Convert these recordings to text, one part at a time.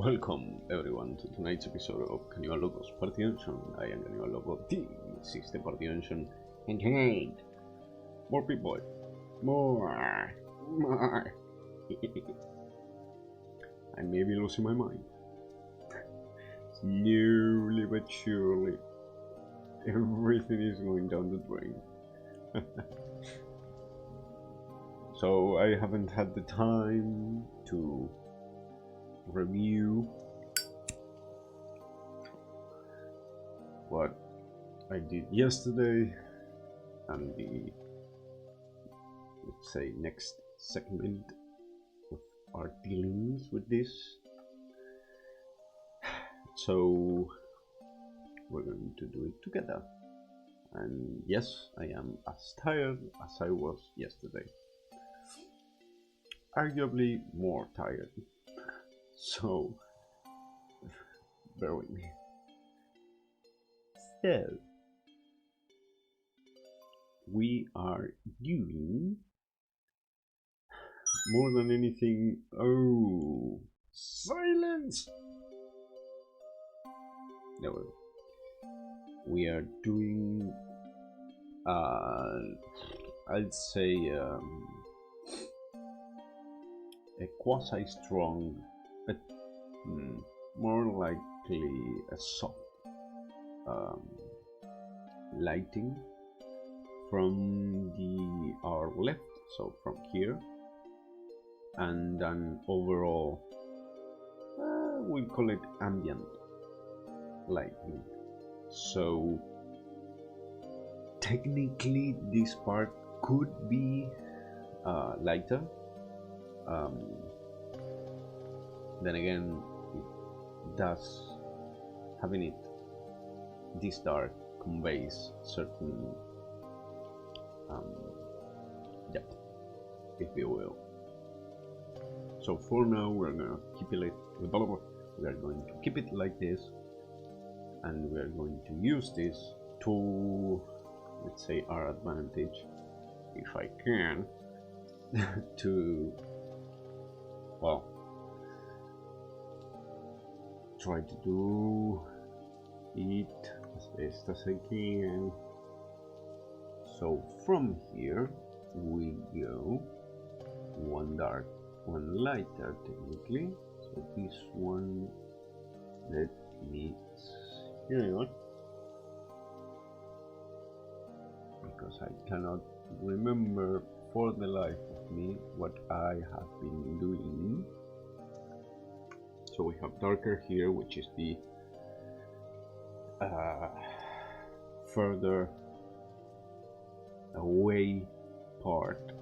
Welcome everyone to tonight's episode of Cannibal Locos Party Dungeon. I am Cannibal Loco, this is the Party Dungeon, and tonight, more people, more. I may be losing my mind. Slowly but surely, everything is going down the drain. So I haven't had the time to review what I did yesterday and the, let's say, next segment of our dealings with this. So we're going to do it together, and yes, I am as tired as I was yesterday, arguably more tired. So, bear with me. So, we are doing more than anything. Oh, silence! No, we are doing. I'd say a quasi-strong, but more likely a soft lighting from our left, so from here, and an overall, we'll call it ambient lighting. So technically this part could be lighter. Then again, it does, having it this dark conveys certain depth, if you will. So for now, we're gonna keep it. We are going to keep it like this, and we are going to use this to, let's say, our advantage, if I can, to, well, try to do it as best as I can. So from here we go one dark, one lighter technically. So this one, let me, here you go, because I cannot remember for the life of me what I have been doing. So we have darker here, which is the further away part.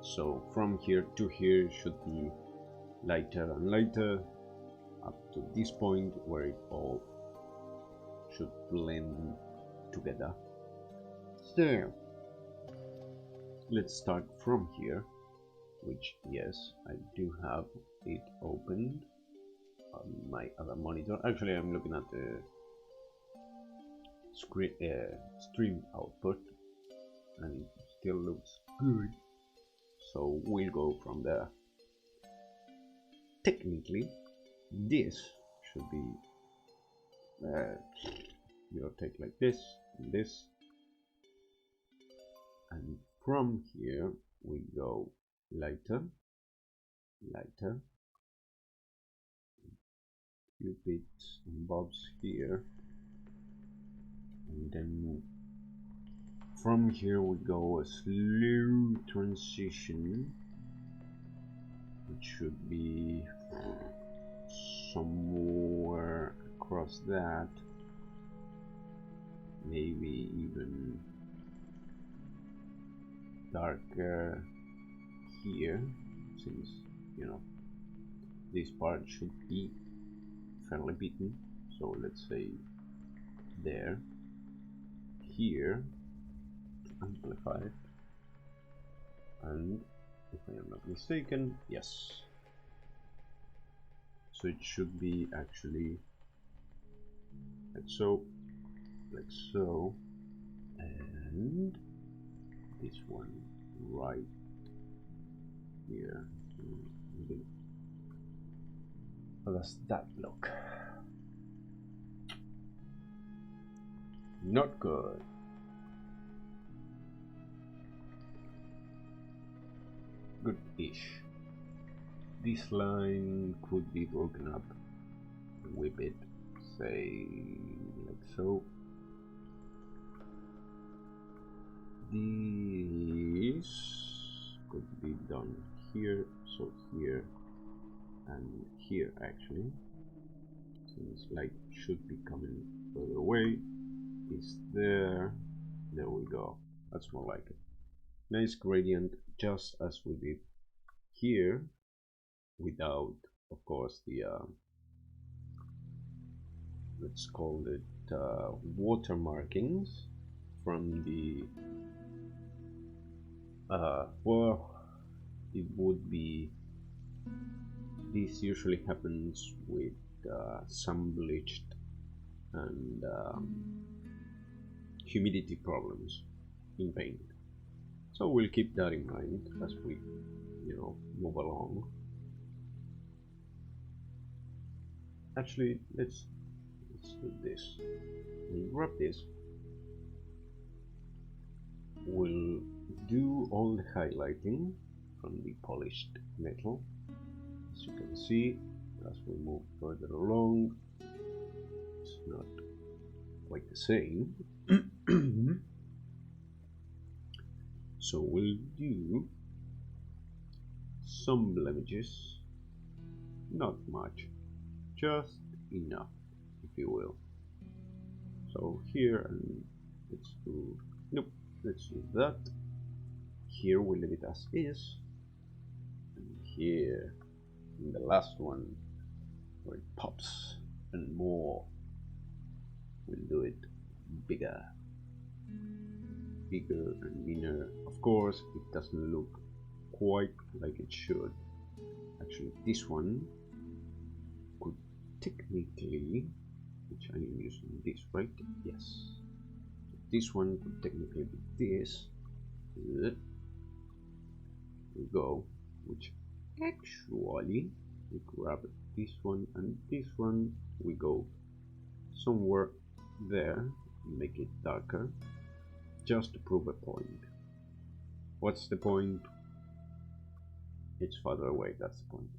So from here to here should be lighter and lighter up to this point where it all should blend together. So let's start from here, which, yes, I do have it opened on my other monitor. Actually, I'm looking at the stream output, and it still looks good, so we'll go from there. Technically, this should be your take like this and this, and from here we go lighter, lighter, few bits and bobs here, and then from here we go a slow transition, which should be somewhere across that, maybe even darker here, since, you know, this part should be fairly beaten. So let's say there, here, amplify it, and if I am not mistaken, yes, so it should be actually like so, and this one right here, How does that look? Not good. Good-ish. This line could be broken up. Whip it, say, like so. This could be done here, so here and here actually. Since light should be coming further away, is there. There we go. That's more like it. Nice gradient, just as we did here, without, of course, the let's call it water markings from the well, it would be, this usually happens with sun bleached and humidity problems in paint. So we'll keep that in mind as we, move along. Actually, let's do this. We'll grab this. We'll do all the highlighting from the polished metal. As you can see, as we move further along, it's not quite the same. So we'll do some blemishes, not much, just enough, if you will. So here, and let's do, nope, let's do that. Here we leave it as is, and here in the last one where it pops and more, we'll do it bigger and meaner. Of course, it doesn't look quite like it should. Actually, this one could technically, which I am using this, right? Yes. This one could technically be this. There we go. Which actually, we grab this one and this one. We go somewhere there, make it darker, just to prove a point. What's the point? It's farther away, that's the point.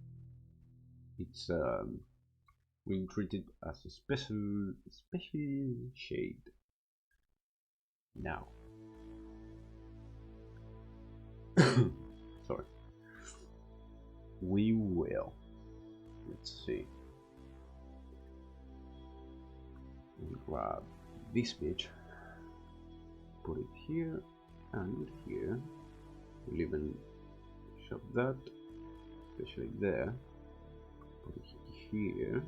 It's we'll treat it as a special shade. Now, sorry, we will, let's see, we'll grab this bitch, put it here and here. We'll even shove that, especially there, put it here,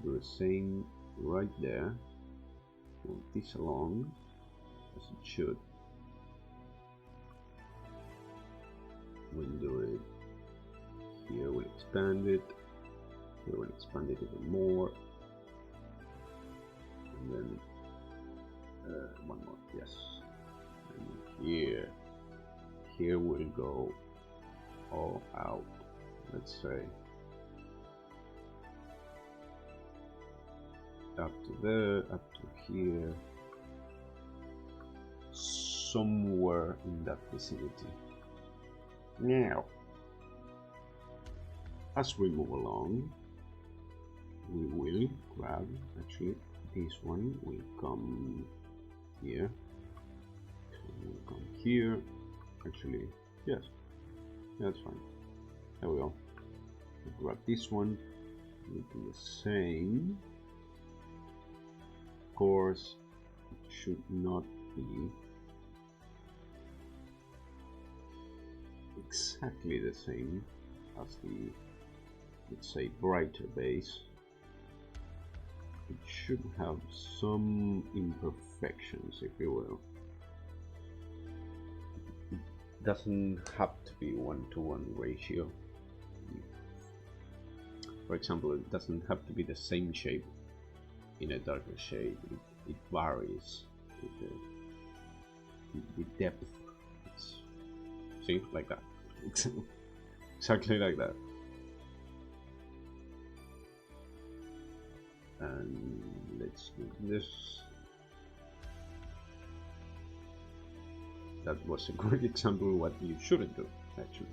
do the same right there, move this along as it should. We'll do it here, we'll expand it, here we'll expand it even more, and then one more, yes, and here we'll go all out, let's say up to there, up to here, somewhere in that vicinity. Now, as we move along, we will grab, actually this one will come here, will come here, actually, yes, that's fine, there we go. We'll grab this one, we'll do the same. Of course, it should not be exactly the same as the, let's say, brighter base. It should have some imperfections, if you will. It doesn't have to be 1-to-1 ratio. For example, it doesn't have to be the same shape in a darker shade. It varies with the depth. See, like that. Exactly like that. And let's do this. That was a great example of what you shouldn't do, actually.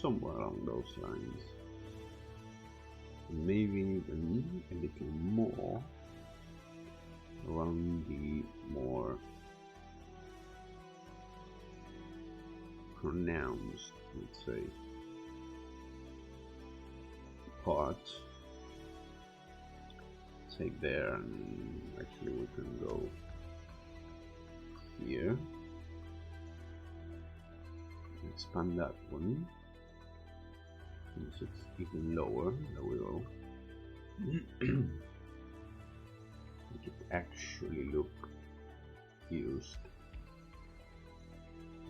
Somewhere along those lines. Maybe even a little more around the more pronounced, let's say, part. Take there, and actually we can go here, expand that one. Since it's even lower, there we go. Make it actually look used.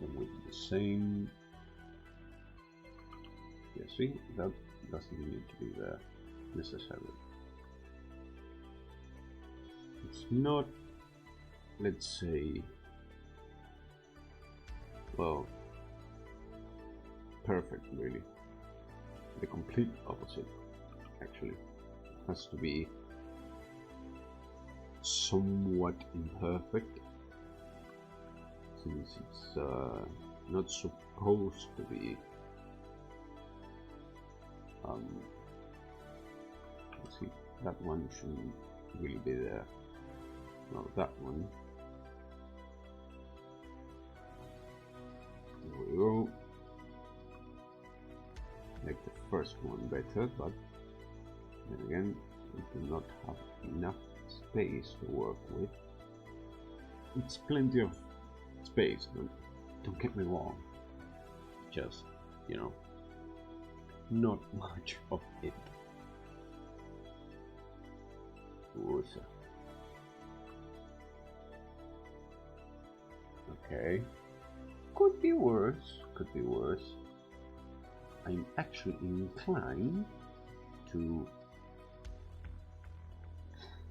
And with the same, yeah, see, that doesn't need to be there necessarily. It's not, let's say, well, perfect really. The complete opposite, actually. It has to be somewhat imperfect, since it's not supposed to be let's see, that one shouldn't really be there. No, that one. There we go. Make the first one better, but then again, we do not have enough space to work with. It's plenty of space, don't get me wrong. Just, you know, not much of it. Also. Okay. Could be worse, could be worse. I'm actually inclined to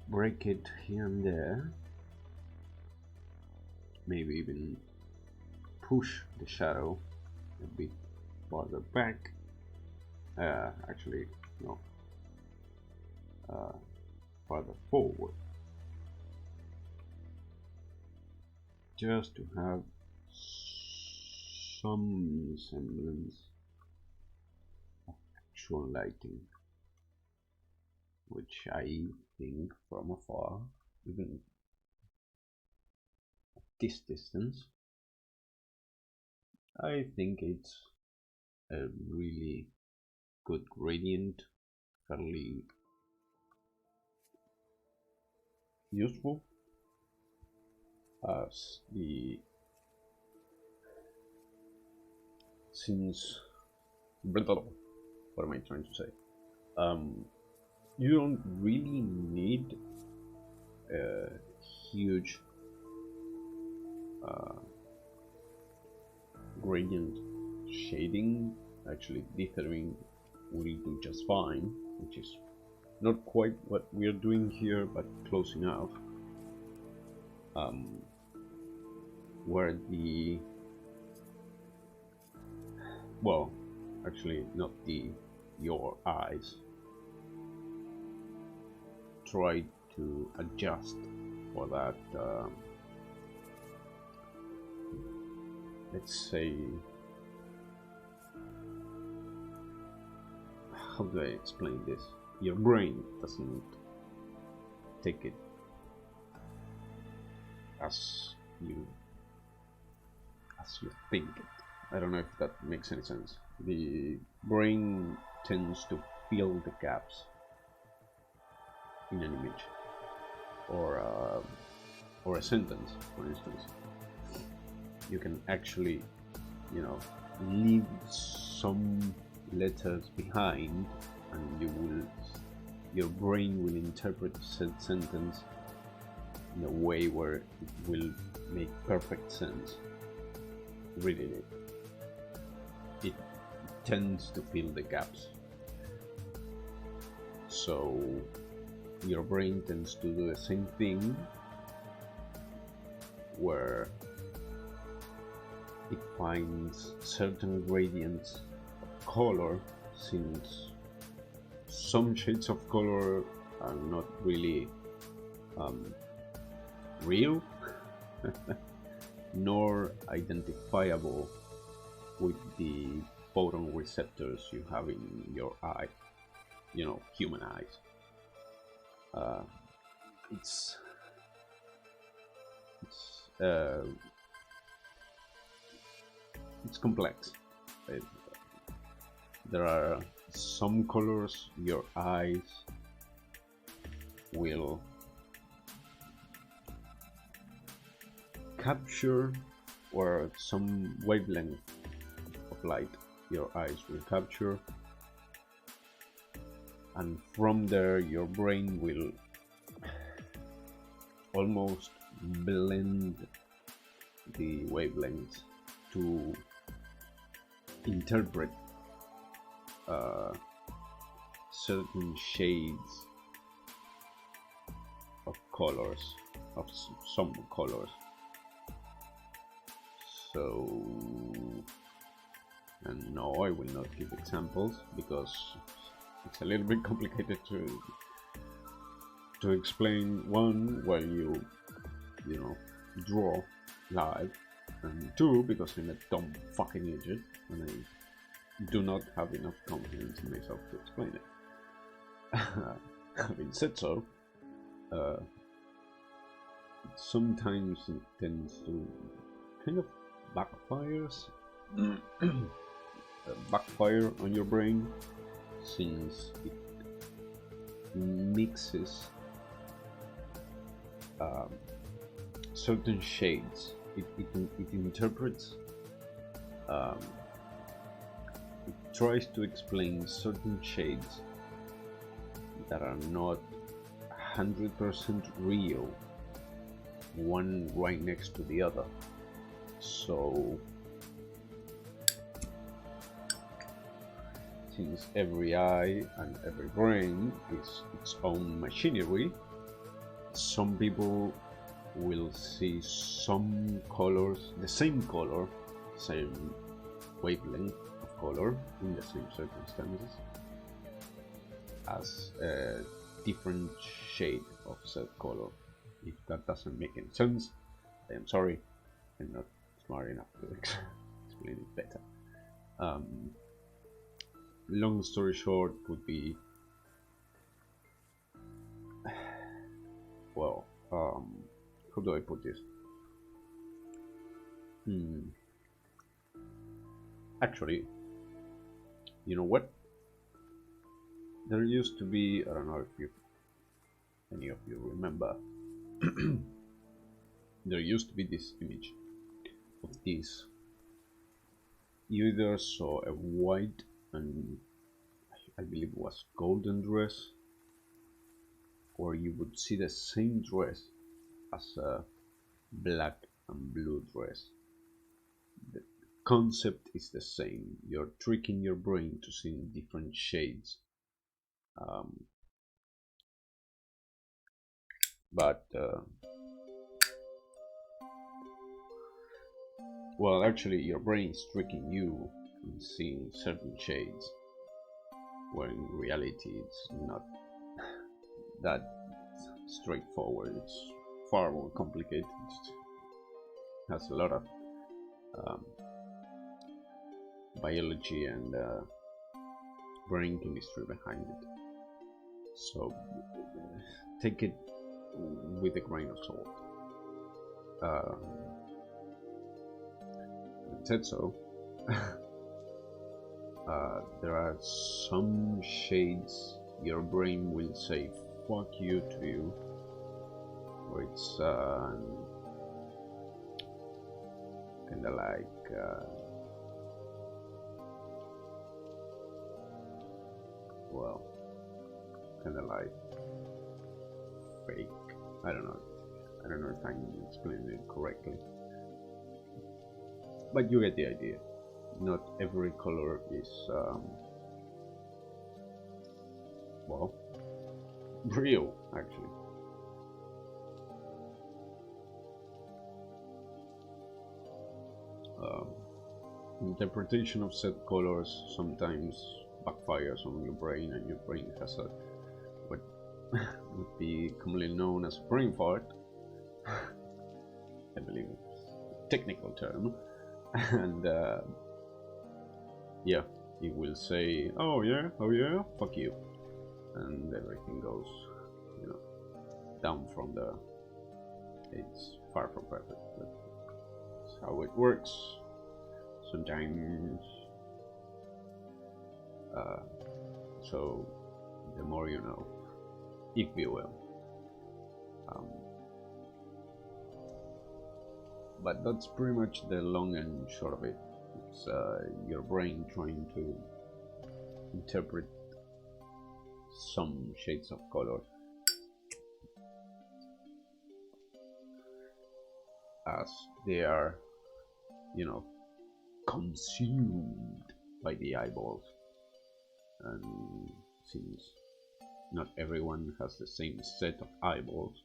break it here and there. Maybe even push the shadow a bit farther back. Actually, no. Farther forward. Just to have some semblance of actual lighting, which I think from afar, even at this distance, I think it's a really good gradient, fairly useful as the since what am I trying to say? You don't really need a huge gradient shading. Actually, dithering will do just fine, which is not quite what we are doing here, but close enough. Where the, well, actually not your eyes, try to adjust for that, let's say, how do I explain this? Your brain doesn't take it as you think it. I don't know if that makes any sense. The brain tends to fill the gaps in an image or a sentence, for instance. You can actually, you know, leave some letters behind, and your brain will interpret said sentence in a way where it will make perfect sense. Really, it tends to fill the gaps. So your brain tends to do the same thing, where it finds certain gradients of color, since some shades of color are not really real nor identifiable with the photoreceptors you have in your eye, you know, human eyes. It's complex. There are some colors your eyes will capture, or some wavelength of light your eyes will capture, and from there your brain will almost blend the wavelengths to interpret certain shades of colors, of some colors. So, and no, I will not give examples because it's a little bit complicated to explain, one, while you know, draw live, and two, because I'm a dumb fucking idiot and I do not have enough confidence in myself to explain it. Having said so, sometimes it tends to kind of backfire on your brain, since it mixes certain shades. It interprets, it tries to explain certain shades that are not 100% real, one right next to the other. So, since every eye and every brain is its own machinery, some people will see some colors, the same color, same wavelength of color in the same circumstances, as a different shade of said color. If that doesn't make any sense, I am sorry, I'm not smart enough to explain it better. Long story short would be, well, how do I put this? Actually, you know what? There used to be, I don't know if any of you remember, there used to be this image of this. You either saw a white and I believe it was golden dress, or you would see the same dress as a black and blue dress. The concept is the same. You're tricking your brain to see different shades. Well, actually, your brain is tricking you in seeing certain shades, where in reality it's not that straightforward. It's far more complicated. It has a lot of biology and brain chemistry behind it. So take it with a grain of salt. Said so. There are some shades your brain will say "fuck you" to you, or it's kind of like well, kind of like fake. I don't know if I'm explaining it correctly, but you get the idea. Not every color is well, real, actually. Interpretation of said colors sometimes backfires on your brain, and your brain has a what would be commonly known as a brain fart. I believe it's a technical term, and yeah, it will say, "Oh yeah, fuck you," and everything goes, you know, down from the. It's far from perfect, but it's how it works. Sometimes, so the more you know, if you will. But that's pretty much the long and short of it. It's your brain trying to interpret some shades of color as they are, you know, consumed by the eyeballs. And since not everyone has the same set of eyeballs,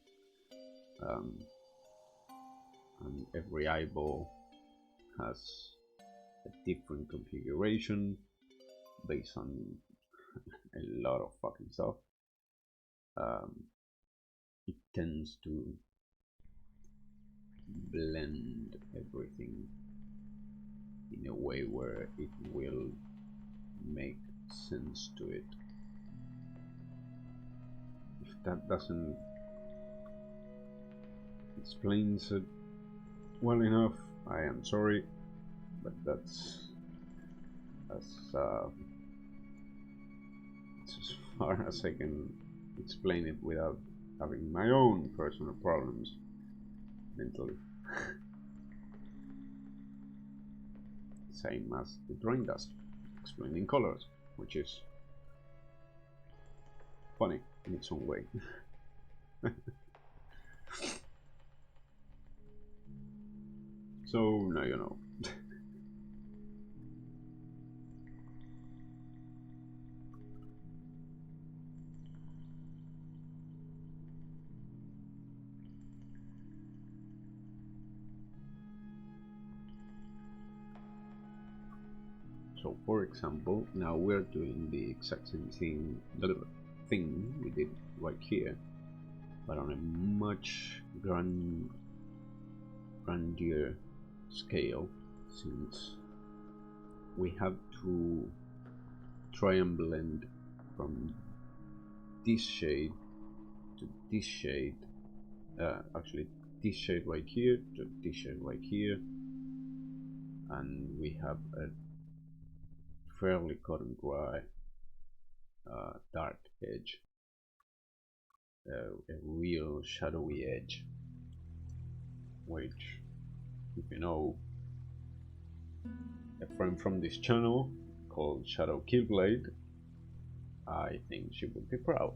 and every eyeball has a different configuration based on a lot of fucking stuff, it tends to blend everything in a way where it will make sense to it. If that doesn't explain it well enough, I am sorry, but that's as far as I can explain it without having my own personal problems mentally. Same as the drawing dust, explaining colors, which is funny in its own way. So now you know. So for example, now we're doing the exact same thing we did right here, but on a much grander scale, since we have to try and blend from this shade to this shade, actually this shade right here to this shade right here, and we have a fairly cut and dry dark edge, a real shadowy edge, which, if you know a friend from this channel called Shadow Killblade, I think she would be proud.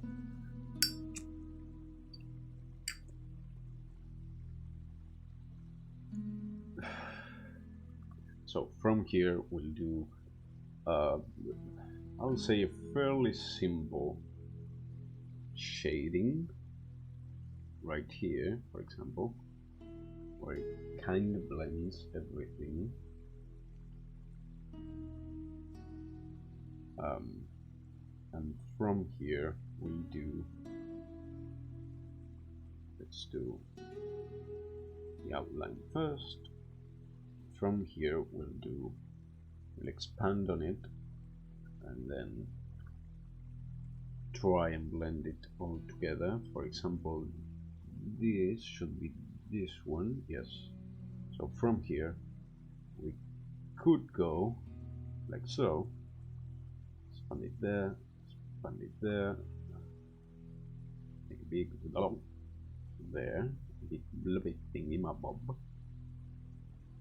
So from here we'll do I'll say a fairly simple shading right here, for example, where it kind of blends everything. And from here we'll do, let's do the outline first. From here we'll expand on it and then try and blend it all together. For example, this should be this one, yes. So from here we could go like so, expand it there, make a big there, big blobby thingy my bob,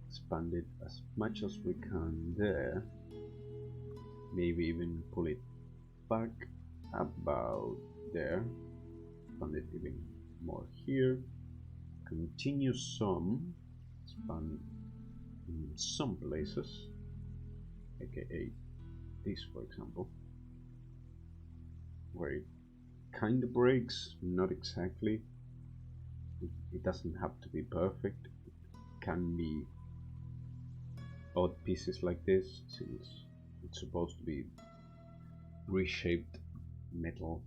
expand it as much as we can there, maybe even pull it back about there, expand it even more here, continue some, expand in some places, aka this for example, where it kind of breaks, not exactly, it doesn't have to be perfect, it can be odd pieces like this, since it's supposed to be reshaped metal,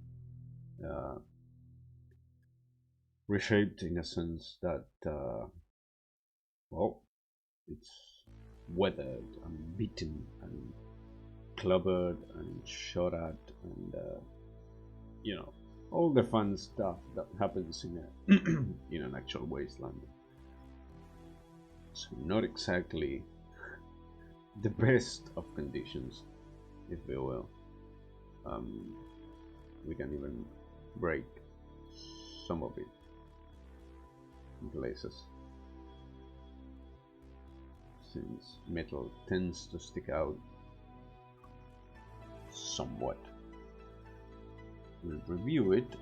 reshaped in a sense that well, it's weathered and beaten and clobbered and shot at, and you know, all the fun stuff that happens in a in an actual wasteland. So not exactly the best of conditions, if you will. We can even break some of it in places, since metal tends to stick out somewhat. We'll review it.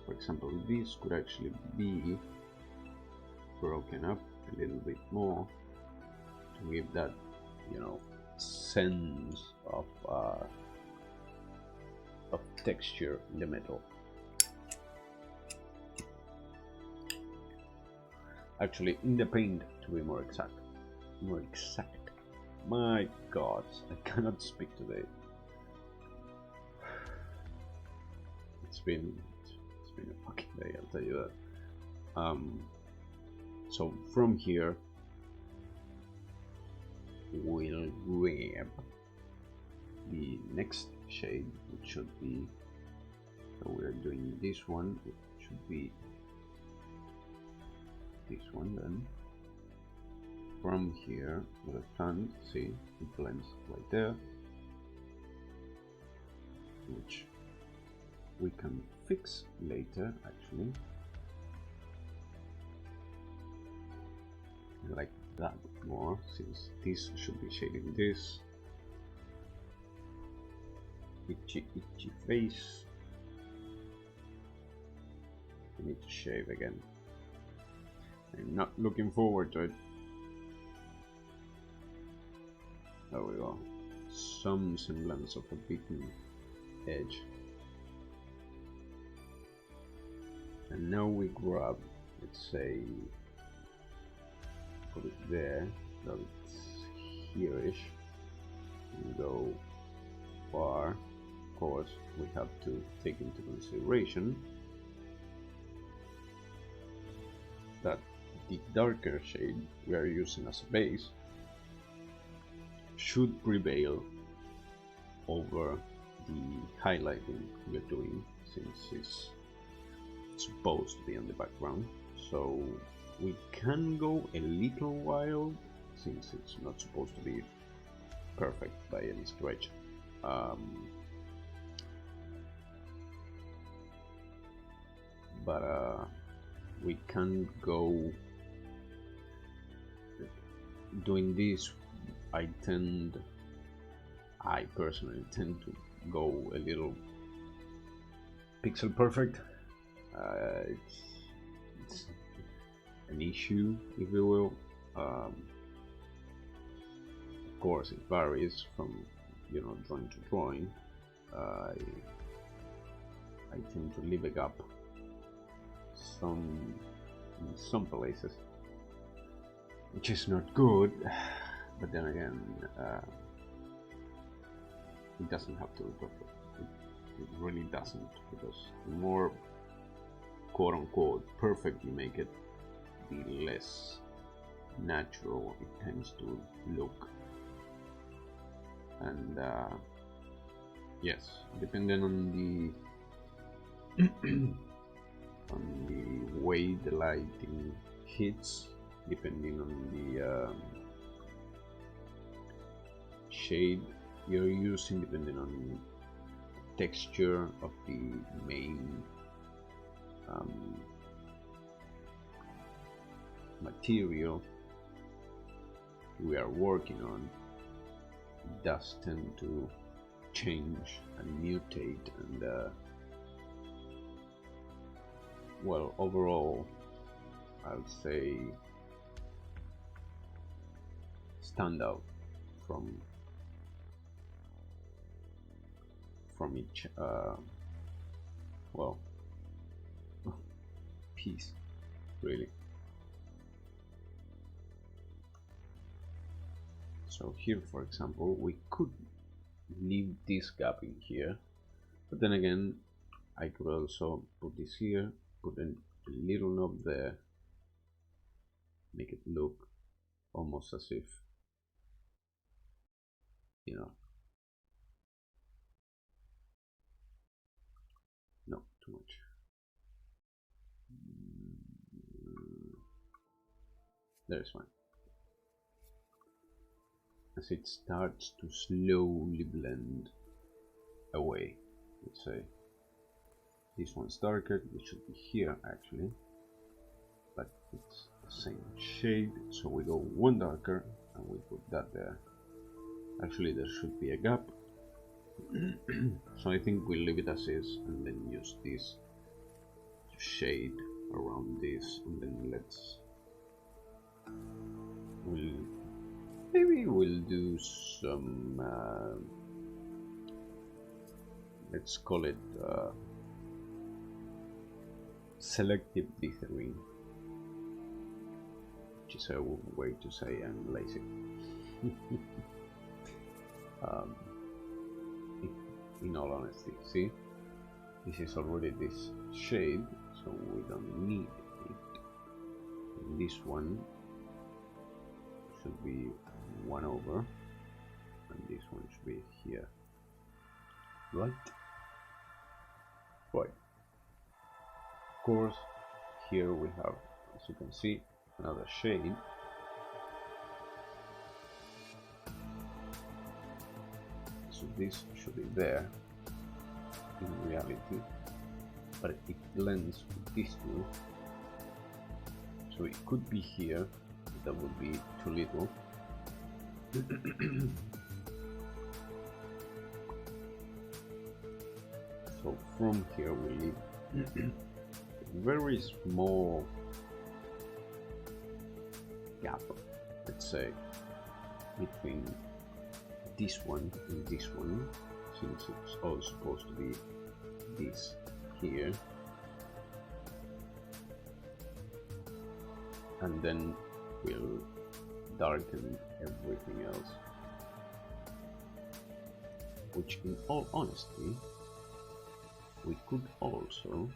For example, this could actually be broken up a little bit more to give that, you know, sense of texture in the metal. Actually, in the paint, to be more exact. My God, I cannot speak today. It's been a fucking day, I'll tell you that. So from here, we'll grab the next shade, which should be, so we're doing this one, it should be this one. Then from here, left hand, see, it blends right there, which we can fix later. Actually, I like that more, since this should be shading this. Itchy face. I need to shave again. I'm not looking forward to it. There we go. Some semblance of a beaten edge. And now we grab, let's say, put it there, so it's here-ish, and go far. Of course, we have to take into consideration that the darker shade we are using as a base should prevail over the highlighting we are doing, since it's supposed to be on the background. So we can go a little wild, since it's not supposed to be perfect by any stretch. But we can go doing this. I personally tend to go a little pixel perfect. It's an issue, if you will. Of course, it varies from, you know, drawing to drawing. I tend to leave a gap in some places, which is not good. But then again, it doesn't have to be perfect. It really doesn't, because the more quote-unquote perfect you make it, the less natural it tends to look. And yes, depending on the on the way the lighting hits, depending on the shade you're using, depending on the texture of the main material we are working on, it does tend to change and mutate, and well, overall I would say stand out from each well, piece, really. So here, for example, we could leave this gap in here, but then again I could also put this here, put a little knob there, make it look almost as if, you know, no, too much. There's one. As it starts to slowly blend away, let's say. This one's darker, it should be here actually, but it's the same shade, so we go one darker and we put that there. Actually there should be a gap, so I think we'll leave it as is and then use this to shade around this, and then maybe we'll do some let's call it selective dithering, which is a way to say I'm lazy. In all honesty, see, this is already this shade, so we don't need it. And this one should be 1 over, and this one should be here, right? Right. Of course, here we have, as you can see, another shade. So this should be there in reality, but it blends with these two. So it could be here, that would be too little. So from here we leave a very small gap, let's say, between this one and this one, since it's all supposed to be this here, and then we'll darken everything else, which in all honesty we could also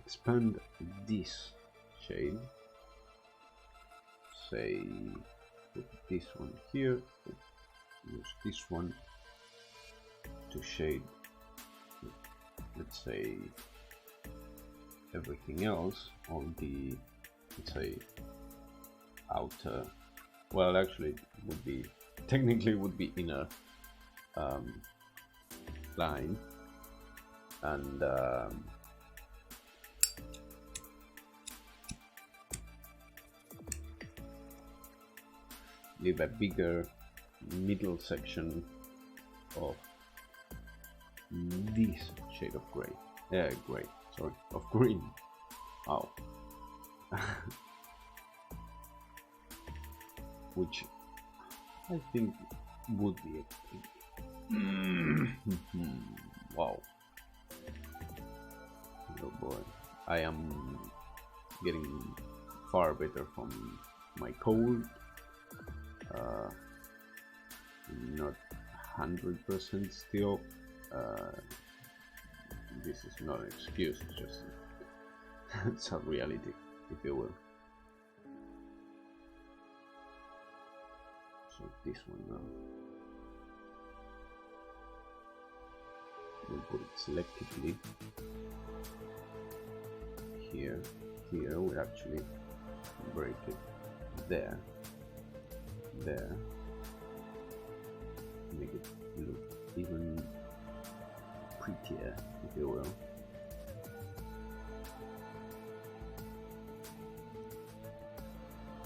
expand this shade, say put this one here, use this one to shade, let's say, everything else on the, let's say, outer, well actually it would be, technically would be inner line, and leave a bigger middle section of this shade of gray, sorry, of green. Oh. Which I think would be a wow. Oh boy, I am getting far better from my cold. Not 100% still. This is not an excuse, just it's a reality, if you will. So this one now, we'll put it selectively here. Here we actually break it there, make it look even prettier, if you will.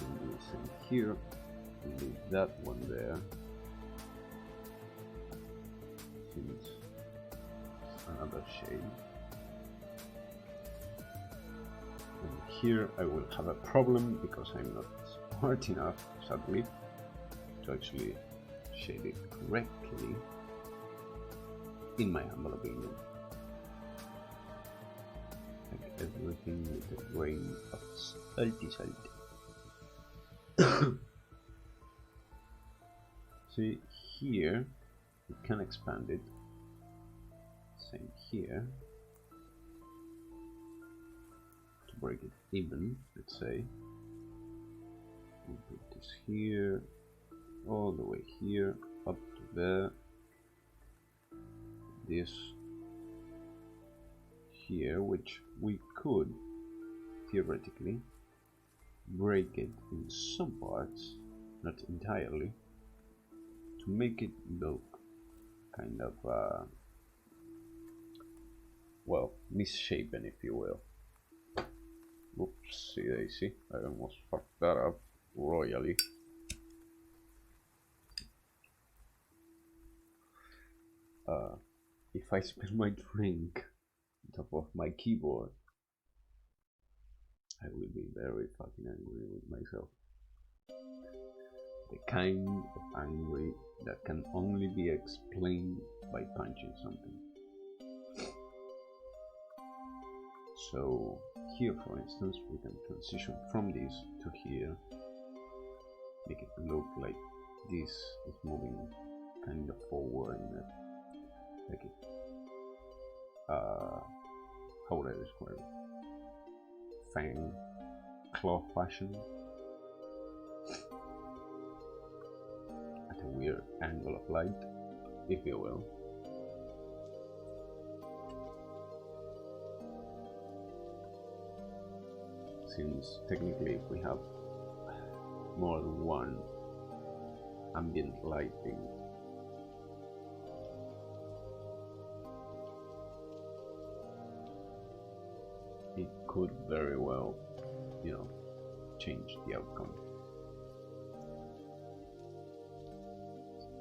And do the same here, leave that one there, since it's another shade. And here I will have a problem because I'm not smart enough, sadly, to actually shade it correctly, in my humble opinion. Like everything with a grain of salty salt. See here, we can expand it. Same here. To break it even, let's say. We'll put this here, all the way here, up to there. This here, which we could theoretically break it in some parts, not entirely, to make it look kind of well, misshapen, if you will. Oopsie daisy, I almost fucked that up royally. If I spill my drink on top of my keyboard, I will be very fucking angry with myself. The kind of angry that can only be explained by punching something. So here, for instance, we can transition from this to here, make it look like this is moving kind of forward in a, like it, how would I describe it? Fang claw fashion at a weird angle of light, if you will. Since technically we have more than one ambient lighting, it could very well, you know, change the outcome.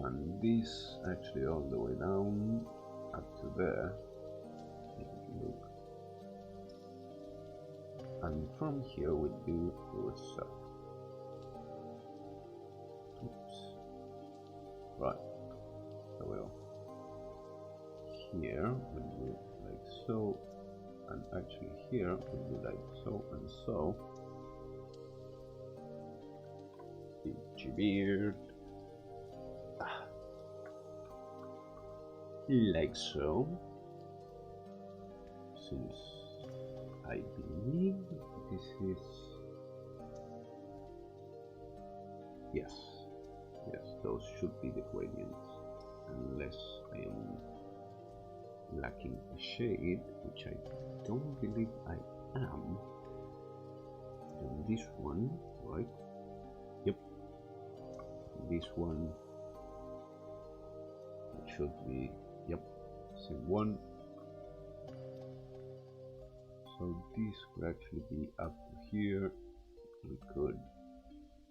And this actually all the way down up to there, make it look. And from here we do so. Oops. Right. So we'll here we do like so, and actually here we do like so and so. Itchy beard. Like so. Since I believe this is, yes, those should be the gradients, unless I am lacking a shade, which I don't believe I am. And this one, right? Yep, this one, it should be, yep, same one. So this could actually be up to here. We could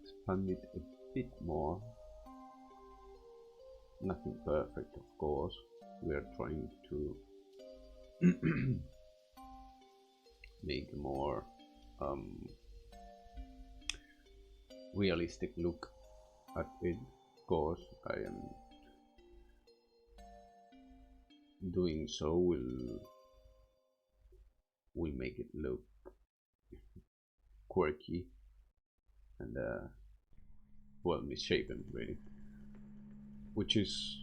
expand it a bit more. Nothing perfect, of course. We are trying to make a more realistic look at it. Of course, I am doing so will make it look quirky and well, misshapen, really, which is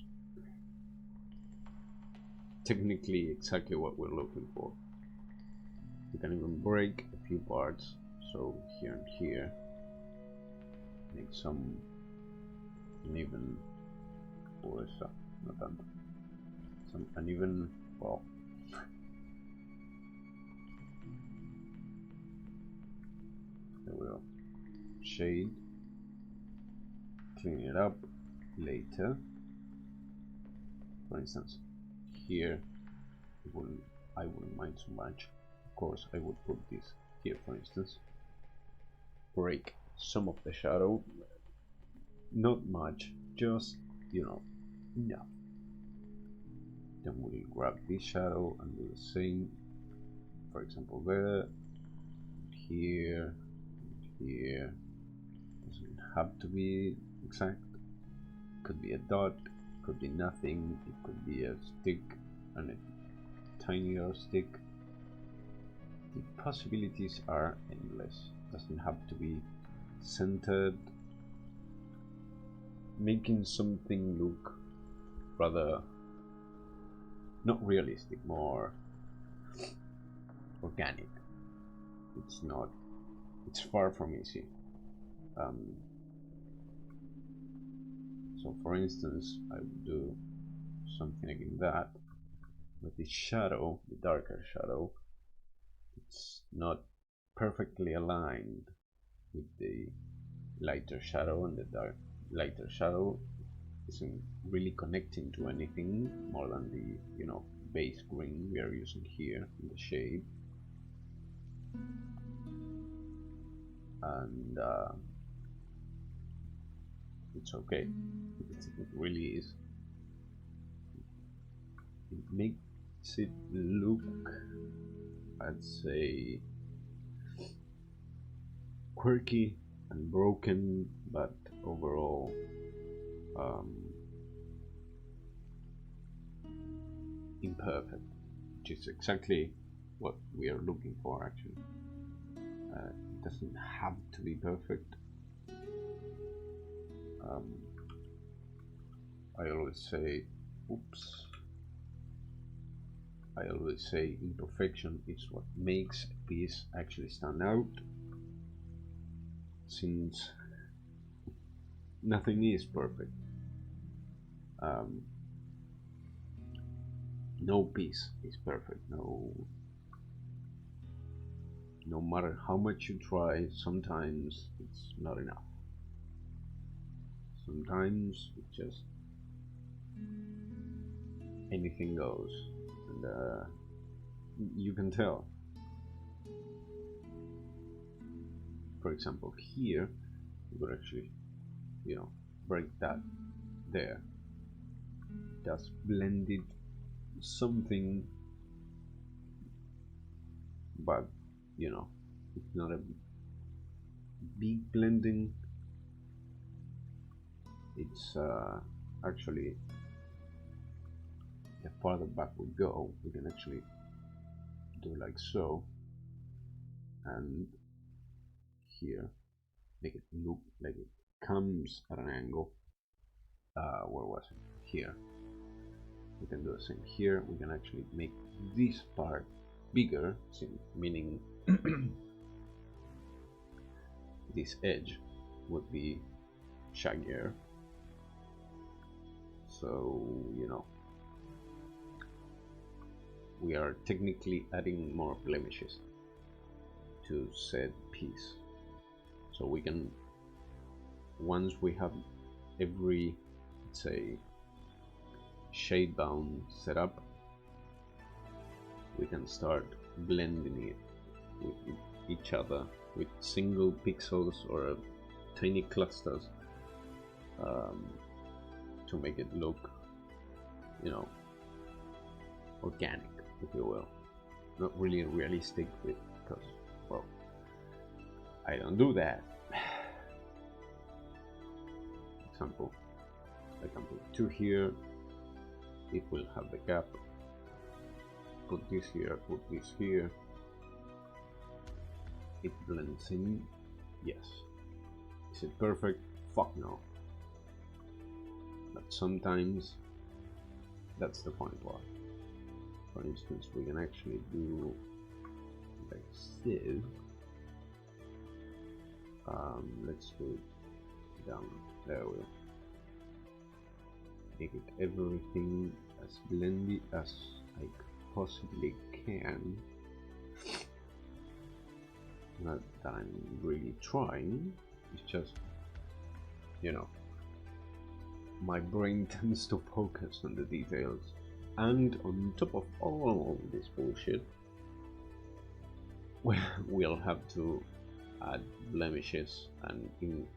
technically exactly what we're looking for. We can even break a few parts, so here and here, make some uneven, or not that, some uneven, well, there we go. Shade, clean it up later. For instance, here I wouldn't mind so much. Of course, I would put this here, for instance. Break some of the shadow, not much, just, you know, enough. Then we'll grab this shadow and do the same. For example, there, here, here. Doesn't have to be exact. Could be a dot, could be nothing. It could be a stick and a tinier stick. The possibilities are endless. Doesn't have to be centered. making something look rather not realistic, more organic. It's far from easy. So for instance, I would do something like that, with the shadow, the darker shadow, it's not perfectly aligned with the lighter shadow, and the lighter shadow isn't really connecting to anything more than the, you know, base green we are using here in the shade. And it's okay. It really is. It makes it look, I'd say, quirky and broken, but overall imperfect, which is exactly what we are looking for actually. It doesn't have to be perfect. I always say, I always say imperfection is what makes a piece actually stand out, since nothing is perfect. No piece is perfect. No matter how much you try, sometimes it's not enough. Sometimes it just anything goes, and you can tell. For example, here you could actually, you know, break that there. Just blended something, but you know, it's not a big blending. It's actually, the farther back we go, we can actually do like so, and here make it look like it comes at an angle. Where was it? Here. We can do the same here. We can actually make this part bigger, meaning this edge would be shaggier. So, you know, we are technically adding more blemishes to said piece. So we can, once we have every, let's say, shade bound setup, we can start blending it with each other with single pixels or tiny clusters to make it look, you know, organic, if you will. Not really realistic, because, well, I don't do that. Example, I can put 2 here, it will have the gap, put this here, put this here, it blends in, yes. Is it perfect? Fuck no. But sometimes that's the fun part. For instance, we can actually do like this. Let's do it down there. We'll make it everything as blendy as I possibly can. Not that I'm really trying, it's just, you know, my brain tends to focus on the details. And on top of all this bullshit, we'll have to add blemishes and in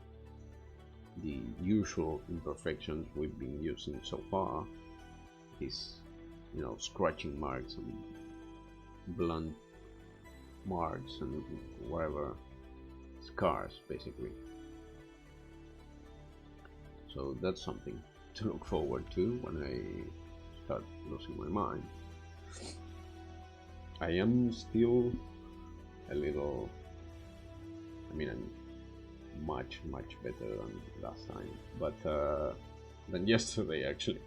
the usual imperfections we've been using so far is, you know, scratching marks and blunt marks and whatever, scars basically. So that's something to look forward to when I start losing my mind. I am still a little, I mean, much better than last time, but than yesterday actually.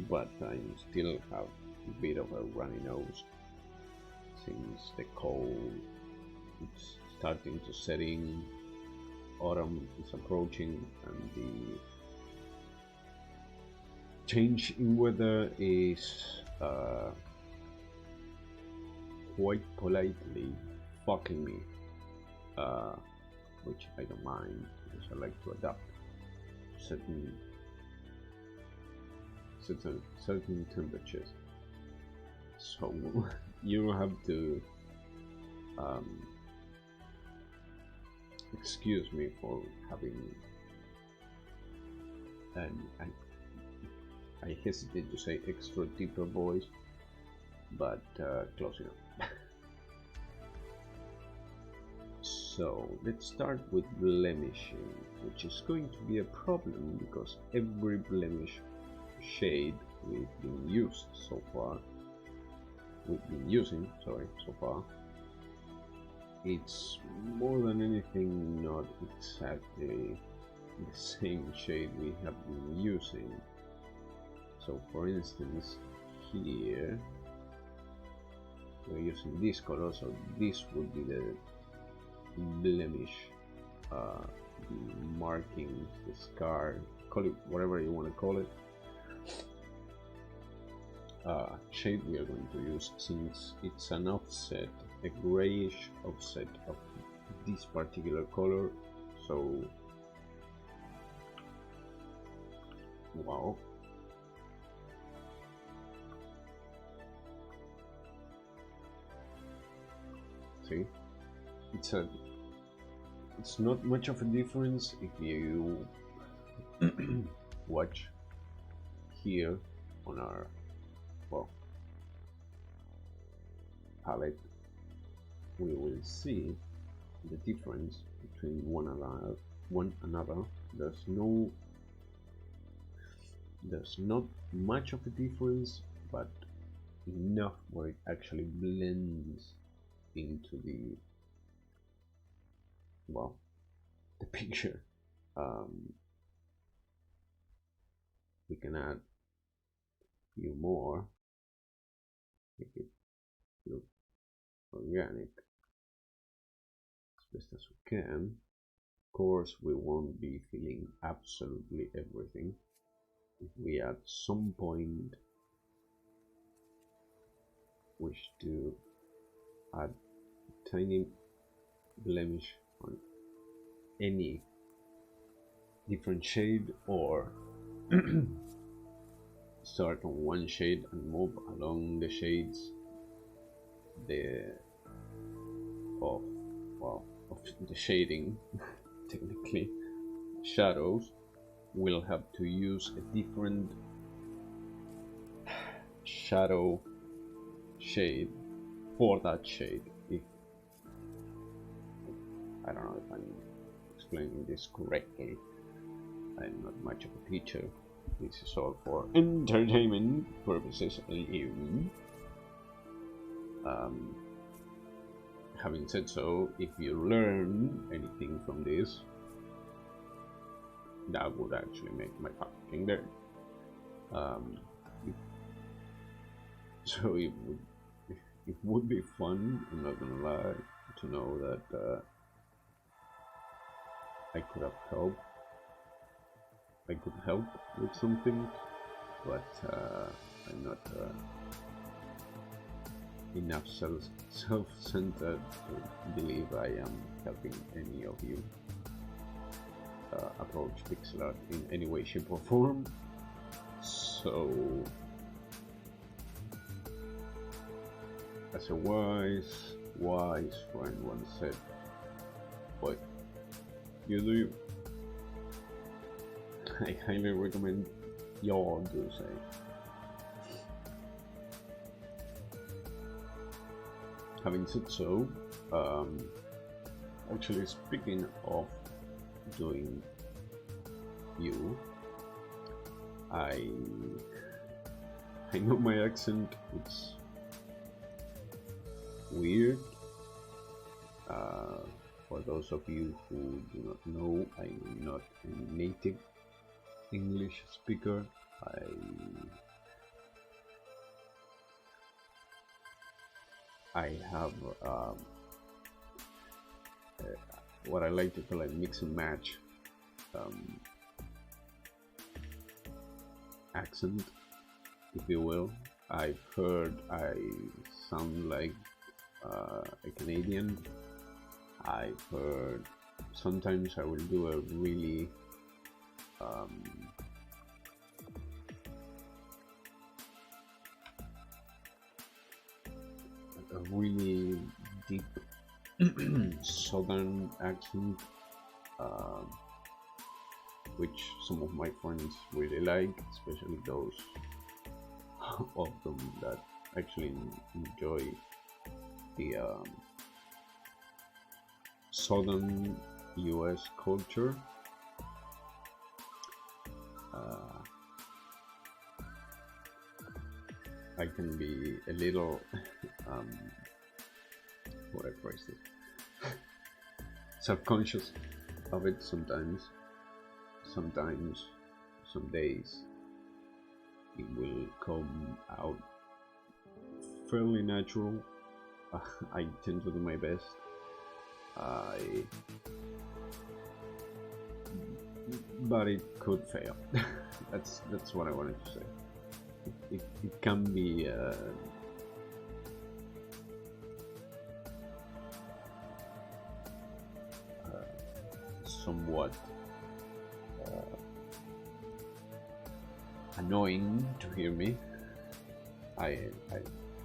But I still have a bit of a runny nose since the cold it's starting to set in, autumn is approaching, and the change in weather is quite politely fucking me, which I don't mind because I like to adapt to certain temperatures. So you have to excuse me for having an I hesitate to say extra deeper voice, but close enough. So let's start with blemishing, which is going to be a problem because every blemish shade we've been using so far, it's more than anything not exactly the same shade we have been using. So for instance, here we're using this color, so this would be the blemish, the marking, the scar, call it whatever you want to call it, shade we are going to use, since it's an offset, a grayish offset of this particular color. So wow, see, it's not much of a difference if you watch here on our palette. We will see the difference between one another. There's not much of a difference, but enough where it actually blends into the picture. We can add a few more, make it look organic as best as we can. Of course, we won't be filling absolutely everything. If we at some point wish to add a tiny blemish on any different shade, or start on one shade and move along the shades of the shading, technically shadows, we'll have to use a different shadow shade for that shade. If I don't know if I'm explaining this correctly, I'm not much of a teacher. This is all for entertainment purposes alone. Having said so, if you learn anything from this, that would actually make my fucking day. So it would be fun, I'm not gonna lie, to know that I could have helped. I could help with something, but I'm not enough self-centered to believe I am helping any of you approach pixel art in any way, shape or form. So, as a wise friend once said, "Boy, you do you." I highly recommend y'all do the same. Having said so, actually speaking of doing you, I know my accent, it's weird For those of you who do not know, I'm not a native English speaker. I have what I like to call a mix and match accent, if you will. I've heard I sound like a Canadian. I've heard sometimes I will do a really deep southern accent, which some of my friends really like, especially those of them that actually enjoy the southern US culture. I can be a little what I phrased it self-conscious of it sometimes. Sometimes, some days, it will come out fairly natural. I tend to do my best. But it could fail. that's what I wanted to say. It can be somewhat annoying to hear me. I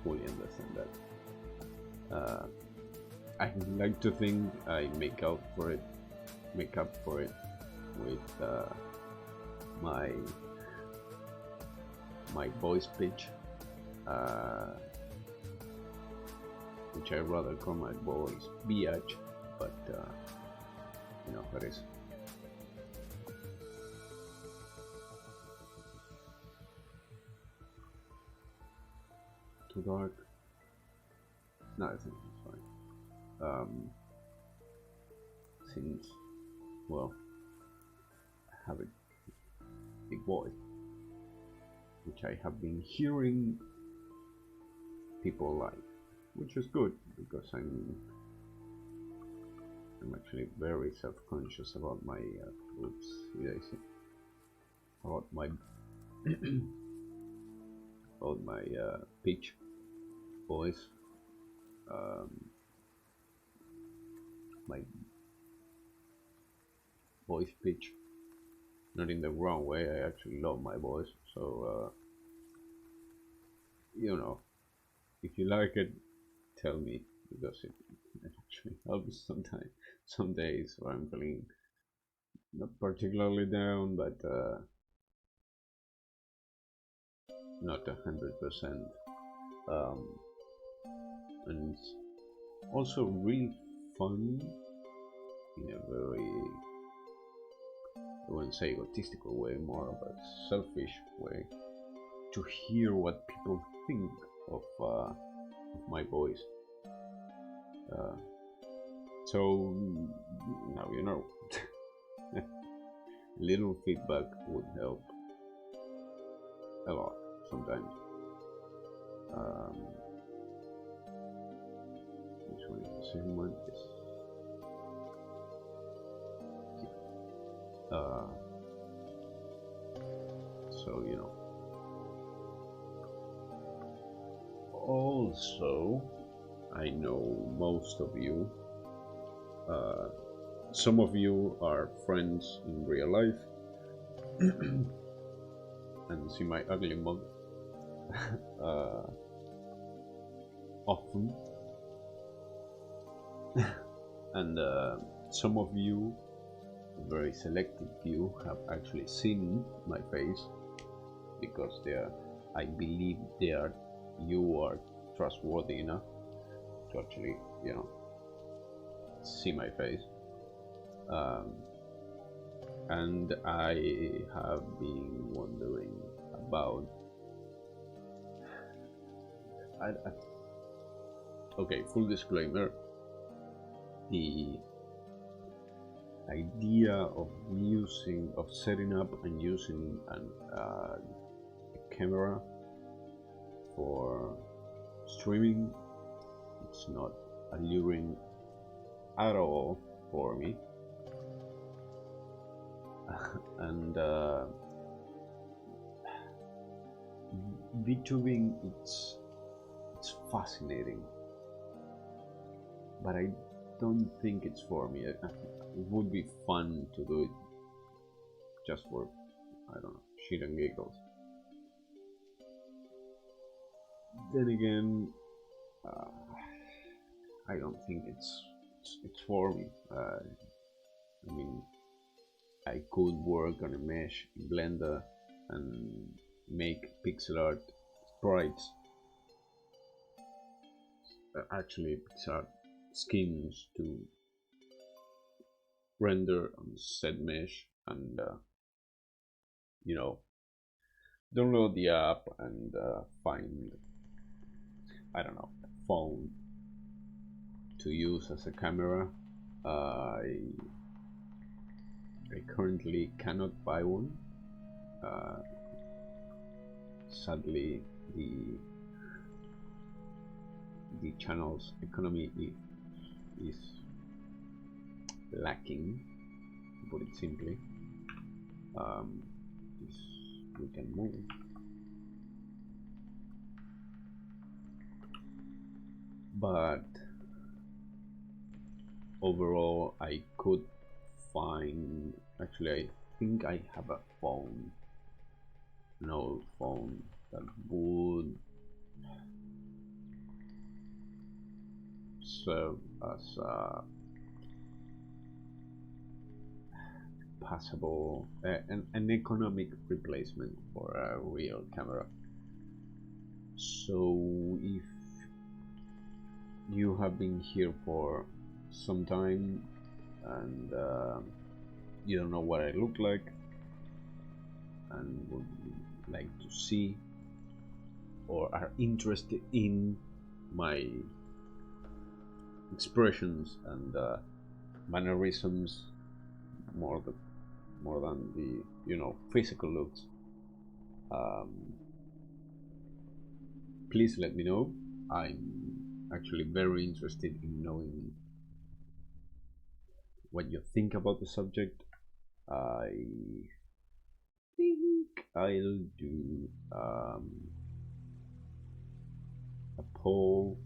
fully understand that. I like to think I make up for it with my voice pitch, which I rather call my voice biatch, but you know what it is. Too dark? No, I think it's fine. Since, well, I have a big voice, which I have been hearing people like, which is good because I'm actually very self-conscious about my about my about my pitch, voice, my voice pitch. Not in the wrong way. I actually love my voice, so you know, if you like it, tell me, because it actually helps sometimes. Some days where I'm feeling not particularly down, but not 100%, and it's also really fun in a very, I wouldn't say egotistical way, more of a selfish way, to hear what people think of my voice. So now you know. Little feedback would help a lot sometimes. Which one is the same one? Yes. So you know. Also, I know most of you. Some of you are friends in real life and see my ugly mug often, and some of you, a very selective few, have actually seen my face because I believe you are trustworthy enough to actually, you know, see my face. And I have been wondering about. Okay, full disclaimer. The idea of setting up and using a camera for streaming, it's not alluring at all for me. And VTubing, it's fascinating, but I don't think it's for me. It would be fun to do it just for, I don't know, shit and giggles. Then again, I don't think it's for me. I mean, I could work on a mesh in Blender and make pixel art sprites. Actually, pixel art skins to render on said mesh, and you know, download the app and find, I don't know, a phone to use as a camera. I currently cannot buy one. Sadly, the channel's economy is lacking, to put it simply. We can move. But overall, I could find, actually I think I have a phone, an old phone that would serve as a passable, an economic replacement for a real camera. So if you have been here for some time and you don't know what I look like and would like to see or are interested in my expressions and mannerisms more than the, you know, physical looks, please let me know. I'm actually very interested in knowing what you think about the subject. I think I'll do a poll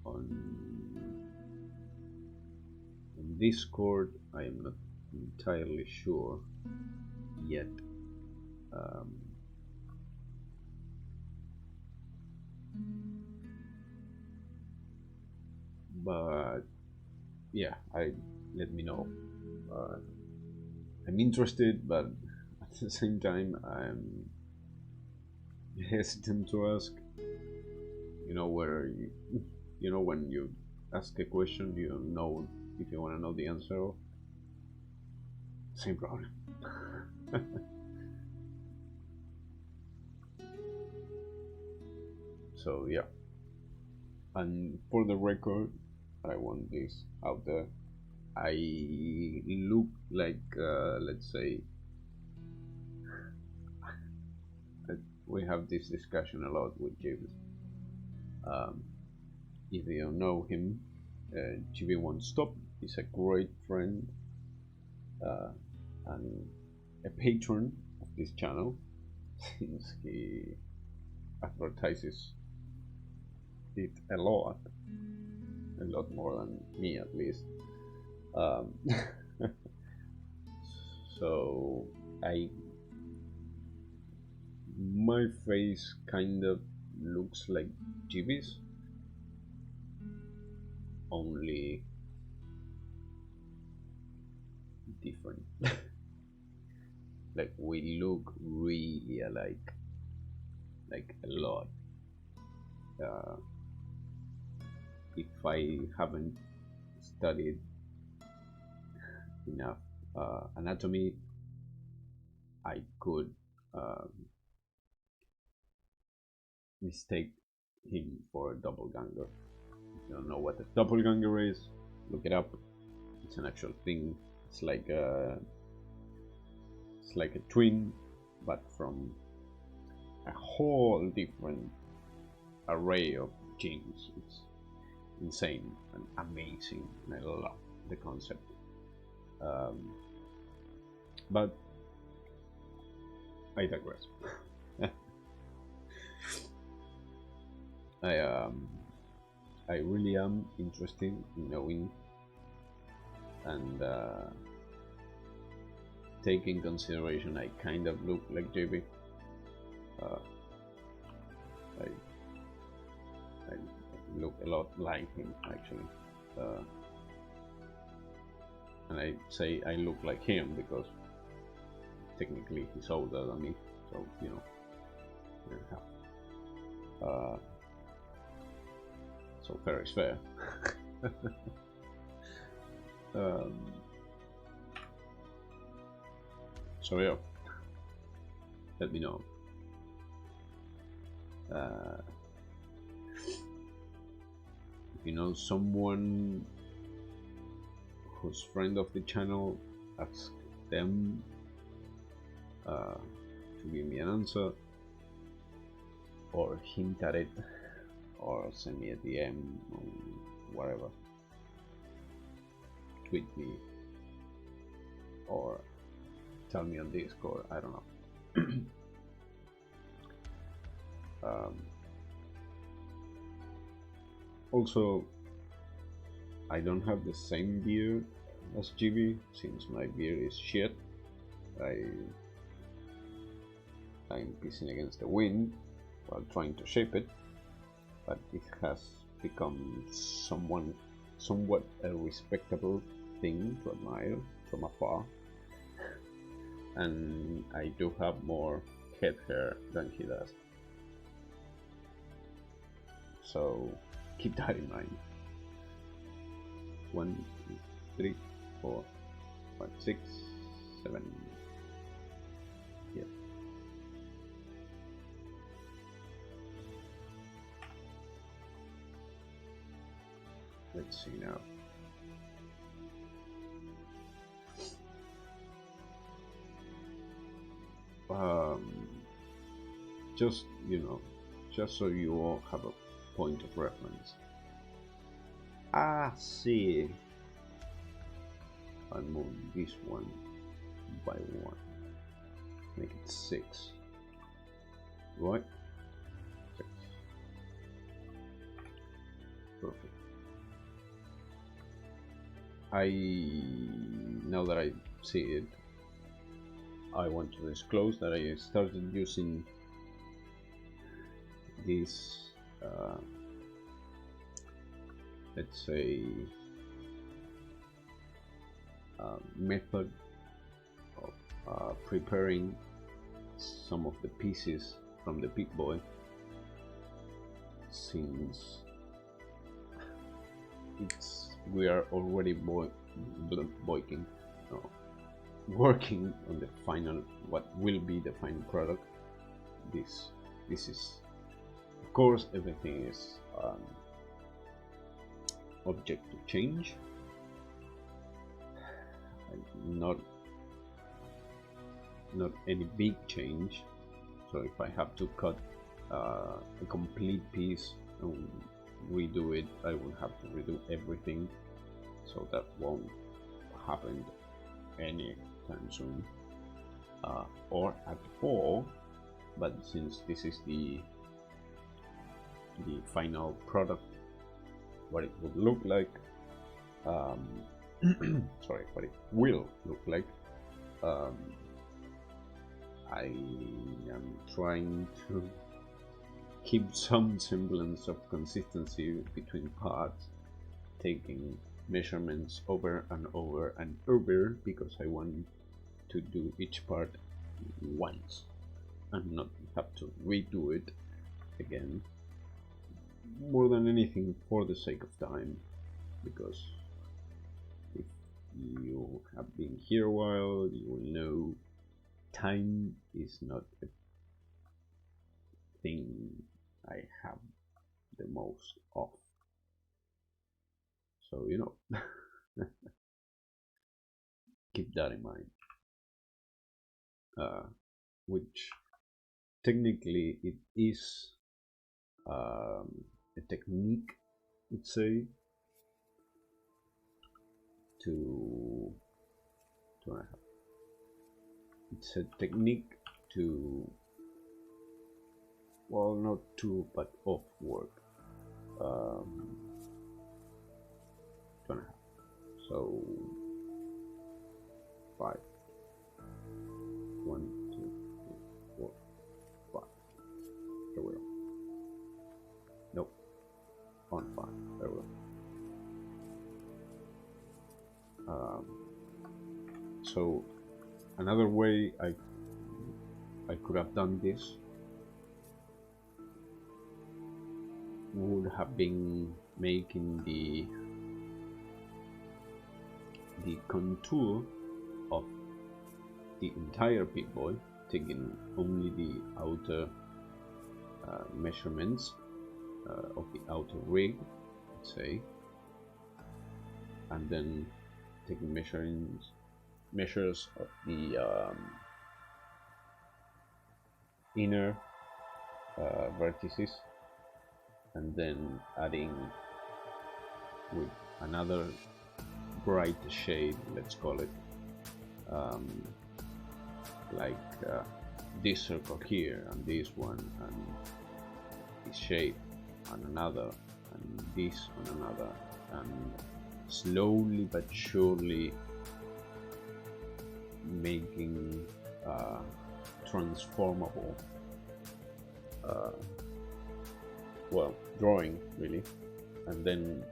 on Discord. I am not entirely sure yet. But yeah, let me know. I'm interested, but at the same time, I'm hesitant to ask. You know, where you know, when you ask a question, you don't know if you want to know the answer. Same problem. So yeah, and for the record, I want this out there. I look like, let's say, we have this discussion a lot with James. If you don't know him, GB1Stop is a great friend and a patron of this channel, since he advertises it a lot more than me at least. So my face kind of looks like GB's, only different. Like, we look really alike, like a lot. If I haven't studied enough anatomy, I could mistake him for a doppelganger. If you don't know what a doppelganger is, look it up. It's an actual thing. It's like a twin, but from a whole different array of genes. It's insane and amazing, and I love the concept. But I digress. I really am interested in knowing and take in consideration I kind of look like JB. I look a lot like him actually, and I say I look like him because technically he's older than me, so you know. So fair is fair. So yeah, let me know. If you know someone who's friend of the channel, ask them to give me an answer, or hint at it, or send me a DM or whatever. Tweet me or tell me on Discord, I don't know. Also, I don't have the same beard as GB, since my beard is shit. I'm pissing against the wind while trying to shape it, but it has become somewhat a respectable thing to admire from afar. And I do have more head hair than he does, so keep that in mind. 1, 2, 3, 4, 5, 6, 7. Yep. Let's see now. Just, you know, just so you all have a point of reference. See, I'll move this one by 1, make it 6, right? 6. Perfect. Now that I see it, I want to disclose that I started using this let's say method of preparing some of the pieces from the Pip-Boy, since we are already working on the final, what will be the final product. This is, of course, everything is object to change, not any big change. So if I have to cut a complete piece and redo it, I will have to redo everything, so that won't happen anytime soon, or at all. But since this is the final product, what it would look like, sorry, what it will look like, I am trying to keep some semblance of consistency between parts, taking measurements over and over and over, because I want to do each part once and not have to redo it again, more than anything for the sake of time, because if you have been here a while, you will know time is not a thing I have the most of, so you know. keep that in mind. Which technically it is a technique, let's say, it's a technique to, well, not to, but off work. 2.5. So 5. 1, 2, 3, 4, 5. There we go. Nope. On 5. There we go. So another way I could have done this would have been making the contour of the entire Pip-Boy, taking only the outer measurements of the outer rig, let's say, and then taking measures of the inner vertices, and then adding with another bright shade, let's call it, like this circle here, and this one, and this shape, and another, and this on another, and slowly but surely making transformable, well, drawing really. And then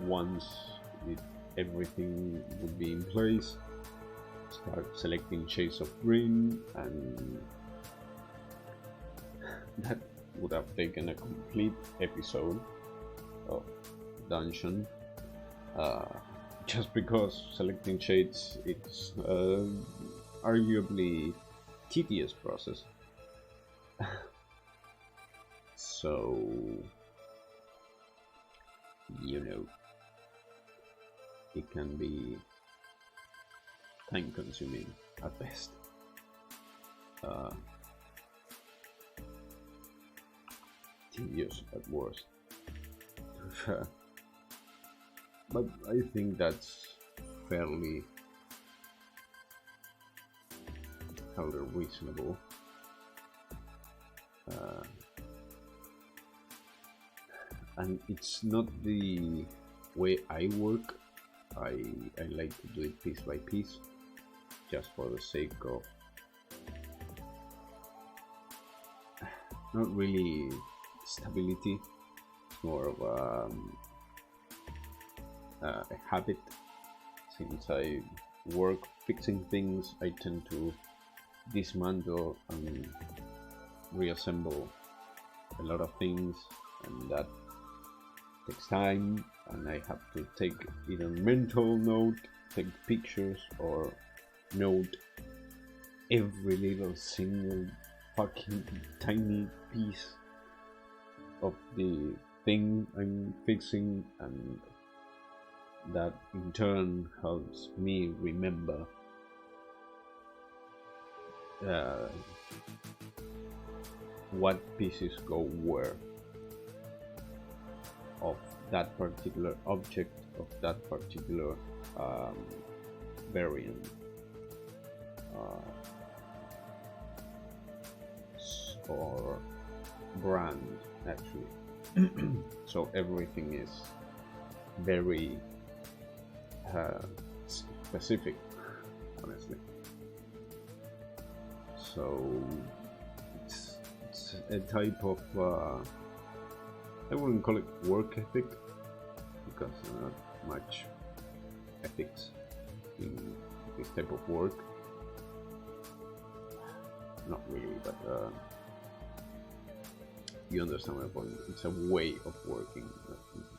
once everything would be in place, start selecting shades of green, and that would have taken a complete episode of Dungeon, just because selecting shades, it's arguably tedious process. So, you know, it can be time consuming at best. Tedious at worst. But I think that's fairly reasonable. And it's not the way I work. I like to do it piece by piece, just for the sake of not really stability. It's more of a habit. Since I work fixing things, I tend to dismantle and reassemble a lot of things, and that takes time, and I have to take either mental note, take pictures, or note every little single fucking tiny piece of the thing I'm fixing, and that in turn helps me remember what pieces go where of that particular object, of that particular variant, or brand, actually. So everything is very specific, honestly. So it's a type of I wouldn't call it work ethic, because there's not much ethics in this type of work. Not really, but you understand my point. It's a way of working,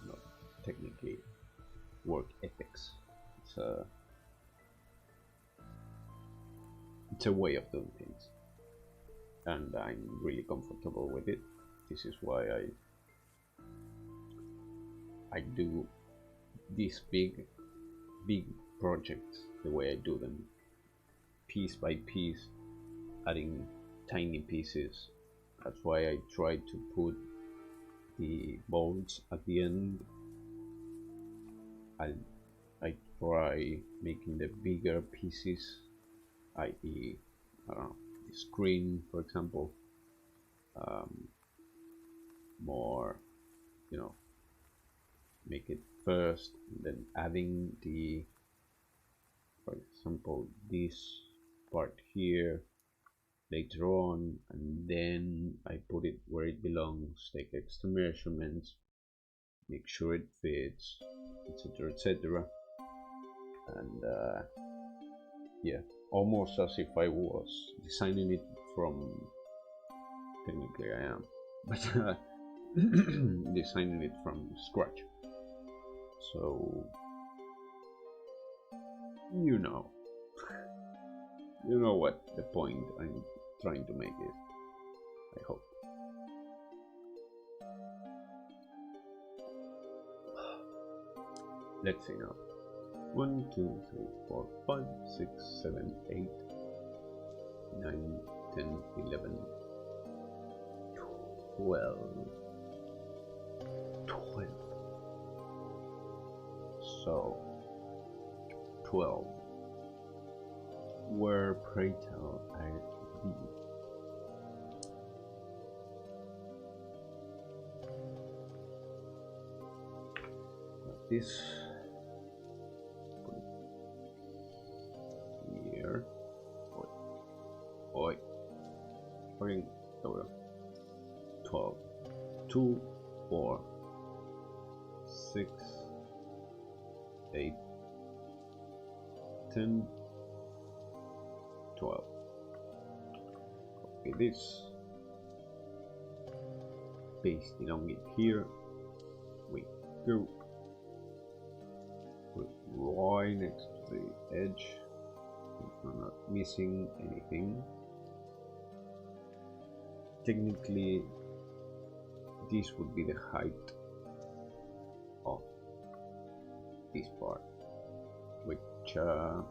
not technically work ethics. It's a way of doing things, and I'm really comfortable with it. This is why I do these big projects the way I do them, piece by piece, adding tiny pieces. That's why I try to put the bolts at the end. I try making the bigger pieces, i.e., I don't know, the screen, for example, more, you know, make it first, and then adding the, for example, this part here later on, and then I put it where it belongs, take extra measurements, make sure it fits, etc., etc. And yeah, almost as if I was designing it from, technically I am, but designing it from scratch. So you know what the point I'm trying to make is, I hope. Let's see now. 1, 2, 3, 4, 5, 6, 7, 8, 9, 10, 11, 12. So 12. Where, pray tell, I be? This here. Oi. Fucking 12. 2, 4, 6, 8, 10, 12. Okay, this. Paste it on it here. We go. Put right next to the edge. I'm not missing anything. Technically, this would be the height of this part, which I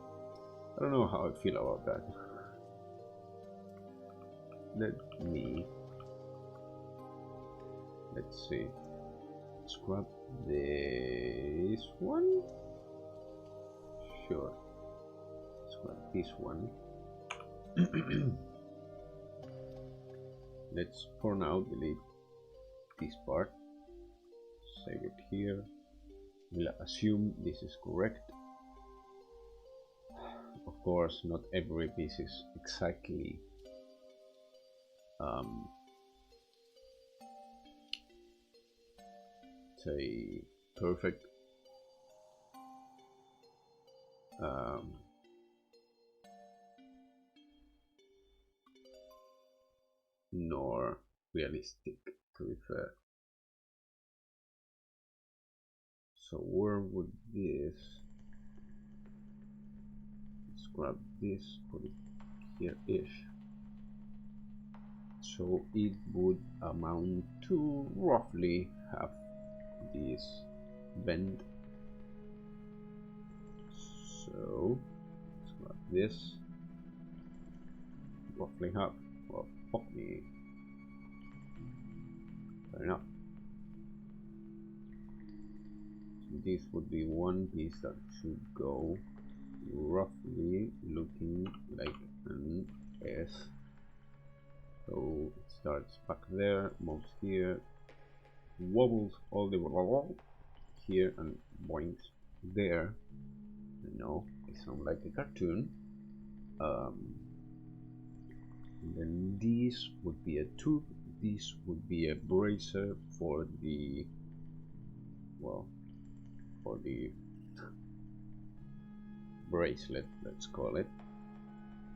don't know how I feel about that. Let's see, let's grab this one. Sure, let's grab this one. Let's for now delete this part, save it here. We'll assume this is correct. Of course, not every piece is exactly say perfect. Nor realistic, to be fair. So where would this, let's grab this, put it here-ish. So it would amount to roughly half this bend. So let's grab this, roughly half. Well, fuck me. Fair enough. So this would be one piece that should go roughly looking like an S. So it starts back there, moves here, wobbles all the way here, and boinks there. I know, I sound like a cartoon. And then this would be a tube, this would be a bracer for the, well, for the bracelet, let's call it,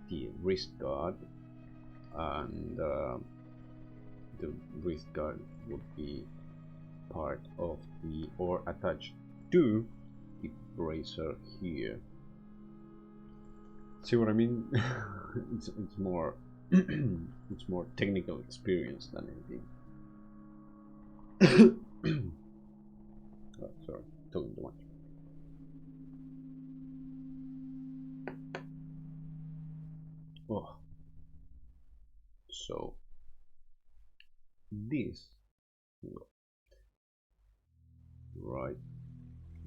the wrist guard, and the wrist guard would be part of the, or attached to the bracer here. See what I mean? it's more it's more technical experience than anything. Oh, sorry, talking too much. Oh, so this right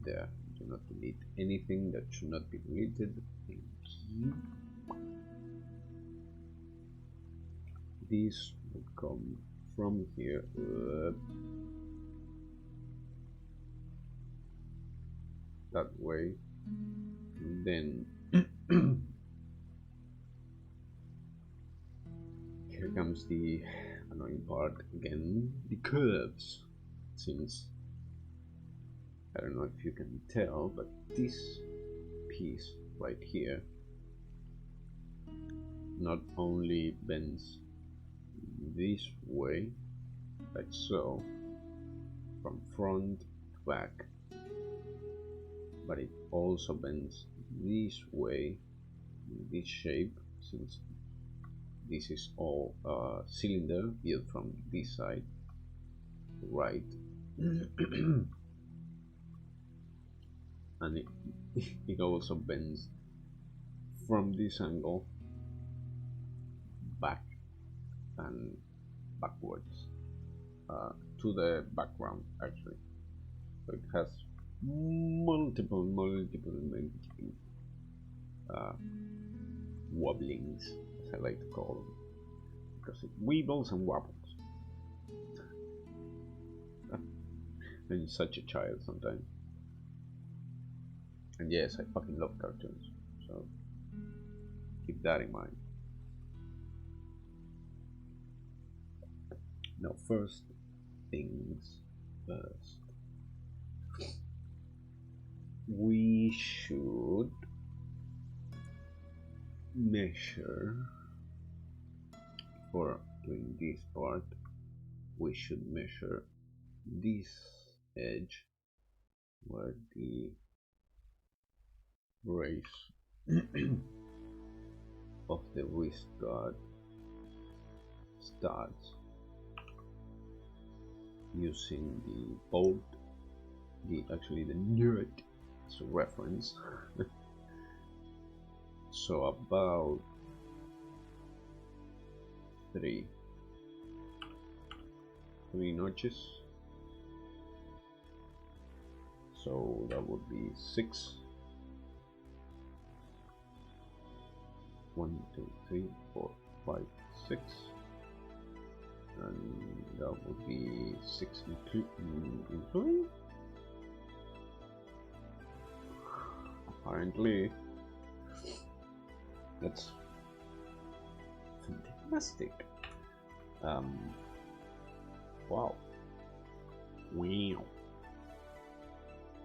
there. Do not delete anything that should not be deleted. Thank you. This would come from here that way. And then here comes the annoying part again, the curves. Since I don't know if you can tell, but this piece right here not only bends this way, like so, from front to back, but it also bends this way, in this shape, since this is all cylinder built from this side, right, and it also bends from this angle back and backwards to the background actually. So it has multiple wobblings, as I like to call them, because it weebles and wobbles. I'm such a child sometimes. And yes, I fucking love cartoons, so keep that in mind. Now, first things first. We should measure, for doing this part, we should measure this edge where the brace of the wrist guard starts, using the bolt, actually the nut as a reference. So about three notches, so that would be 6. 1, 2, 3, 4, 5, 6, and that would be 6 including. Apparently, that's fantastic. Wow.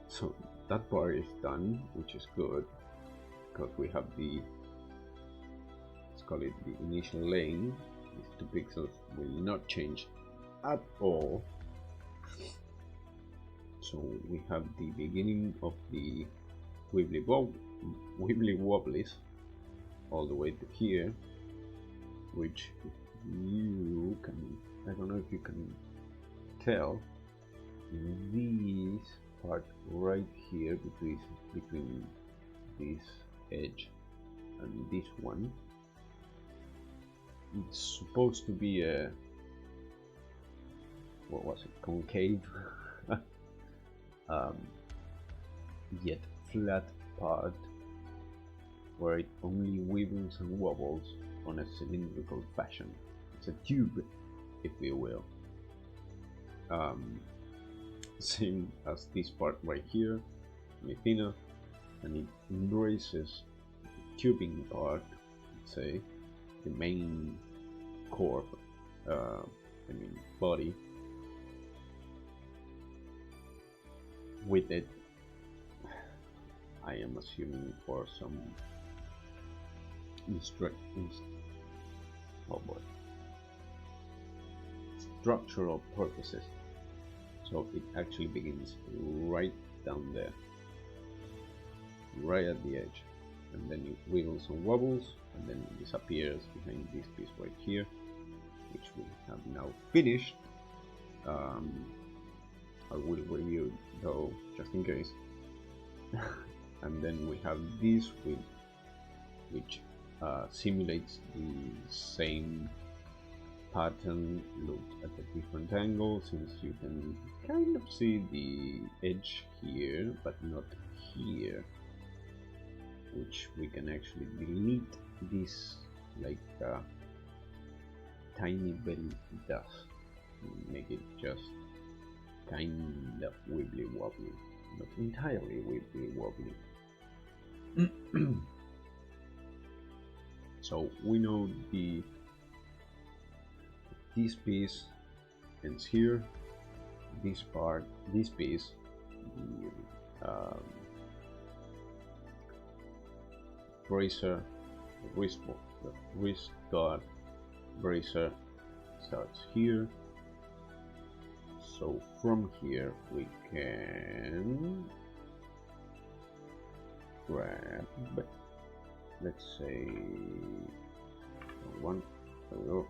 So that part is done, which is good, because we have the, let's call it the initial lane. These 2 pixels will not change at all. So we have the beginning of the wibbly wobblies all the way to here, which you can, I don't know if you can tell, this part right here between this edge and this one, it's supposed to be a, what was it, concave yet flat part where it only wibbles and wobbles on a cylindrical fashion. It's a tube, if you will. Same as this part right here, only thinner, and it embraces the tubing part, let's say, the main core, body, with it, I am assuming for some structural purposes. So it actually begins right down there, right at the edge, and then it wiggles and wobbles, and then it disappears behind this piece right here, which we have now finished. I will review though, just in case. And then we have this which simulates the same pattern looked at a different angle, since you can kind of see the edge here but not here, which we can actually delete this like tiny belly dust, make it just kind of wibbly wobbly, not entirely wibbly wobbly. So we know this piece ends here, this piece, the bracer, the wrist guard bracer starts here. So from here we can grab, let's say, one. There we go.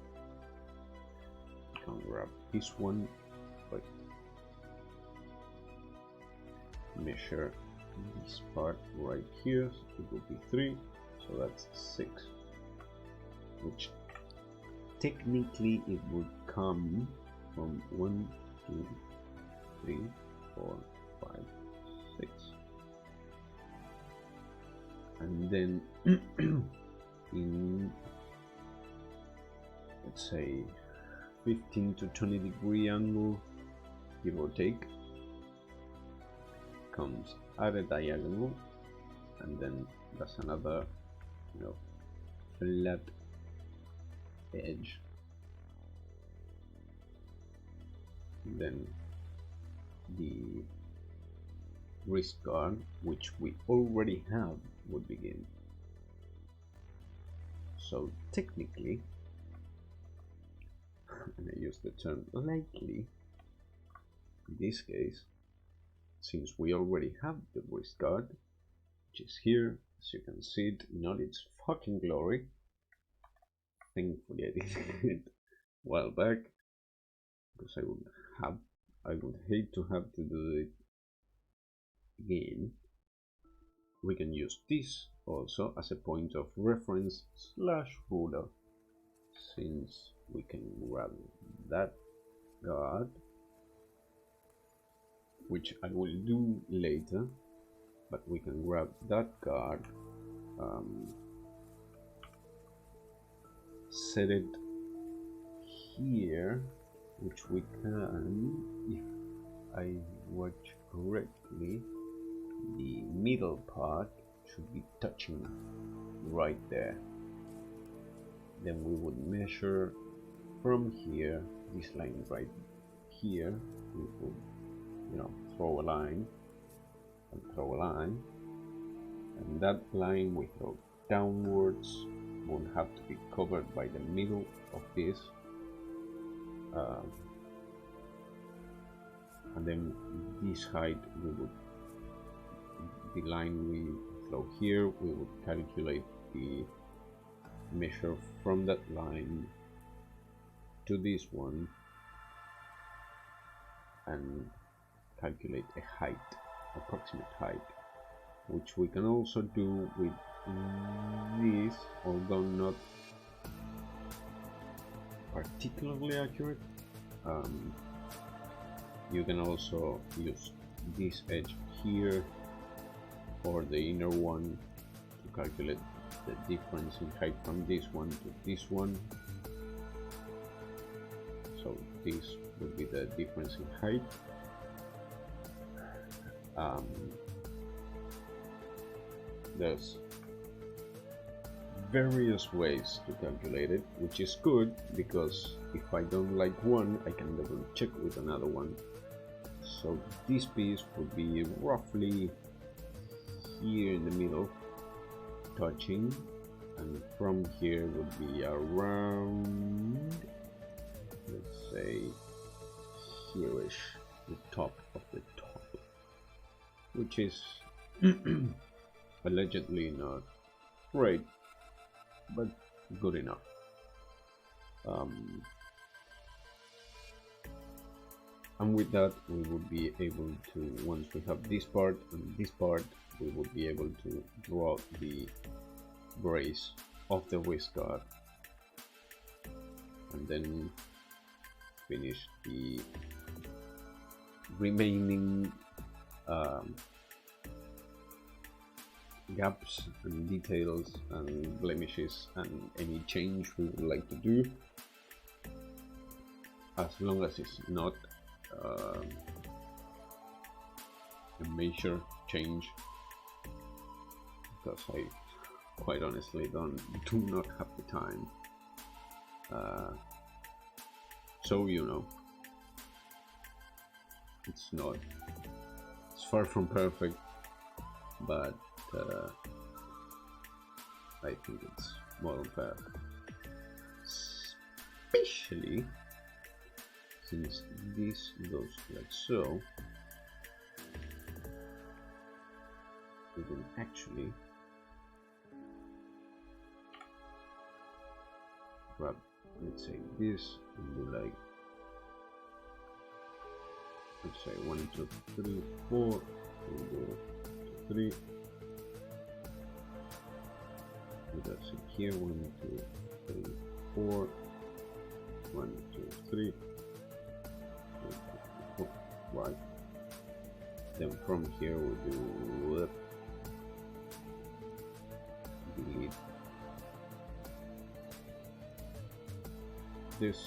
We can grab this one, but measure this part right here. So it will be 3, so that's 6, which technically it would come from 1, 2, 3, 4, 5, 6, and then in, let's say, 15 to 20 degree angle, give or take, comes at a diagonal, and then that's another, flat edge. Then the wrist guard, which we already have, would begin. So technically, and I use the term likely in this case, since we already have the wrist guard, which is here, as you can see it in all its fucking glory. Thankfully I did it a while back, because I would hate to have to do it again. We can use this also as a point of reference / ruler, since we can grab that guard, which I will do later, but we can grab that guard, set it here, which we can, if I watch correctly, the middle part should be touching right there. Then we would measure from here, this line right here, we would, throw a line and throw a line, and that line we throw downwards won't have to be covered by the middle of this, and then this height, we would, the line we throw here, we would calculate the measure from that line to this one and calculate a height, approximate height, which we can also do with this, although not particularly accurate. You can also use this edge here or the inner one to calculate the difference in height from this one to this one. So this would be the difference in height. There's various ways to calculate it, which is good, because if I don't like one, I can double check with another one. So this piece would be roughly here in the middle, touching, and from here would be around, let's say, here-ish, the top of the top, which is allegedly not great, but good enough. And with that, we would be able to, once we have this part and this part, we would be able to draw the brace of the wristguard, and then finish the remaining gaps and details and blemishes and any change we would like to do, as long as it's not a major change, because I quite honestly do not have the time. So you know, it's far from perfect, but I think it's more than fair, especially since this goes like so. We can actually grab, let's say, this and do like, let's say 1 2 3 4, and go to 3. That's it here, 1 2 3 4, 1 2 3, 1 2 3 4, right. Then from here we do delete this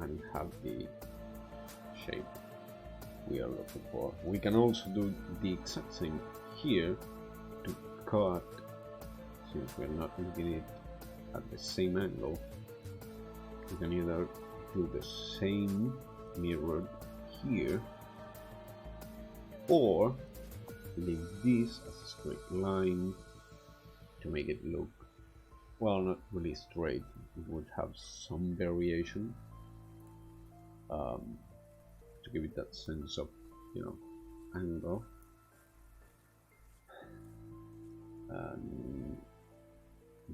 and have the shape we are looking for. We can also do the exact same here to cut, since we're not looking it at the same angle. We can either do the same mirror here, or leave this as a straight line to make it look, well, not really straight. It would have some variation to give it that sense of, you know, angle. And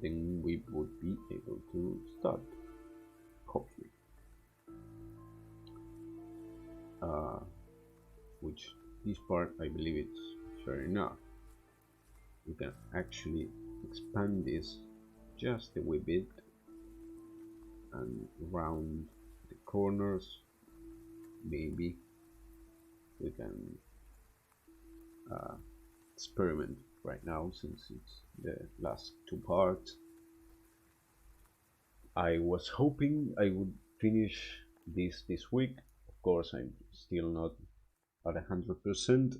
then we would be able to start, hopefully. Which this part, I believe it's fair enough. We can actually expand this just a wee bit and round the corners. Maybe we can experiment right now, since it's the last 2 parts. I was hoping I would finish this week. Of course, I'm still not at 100%.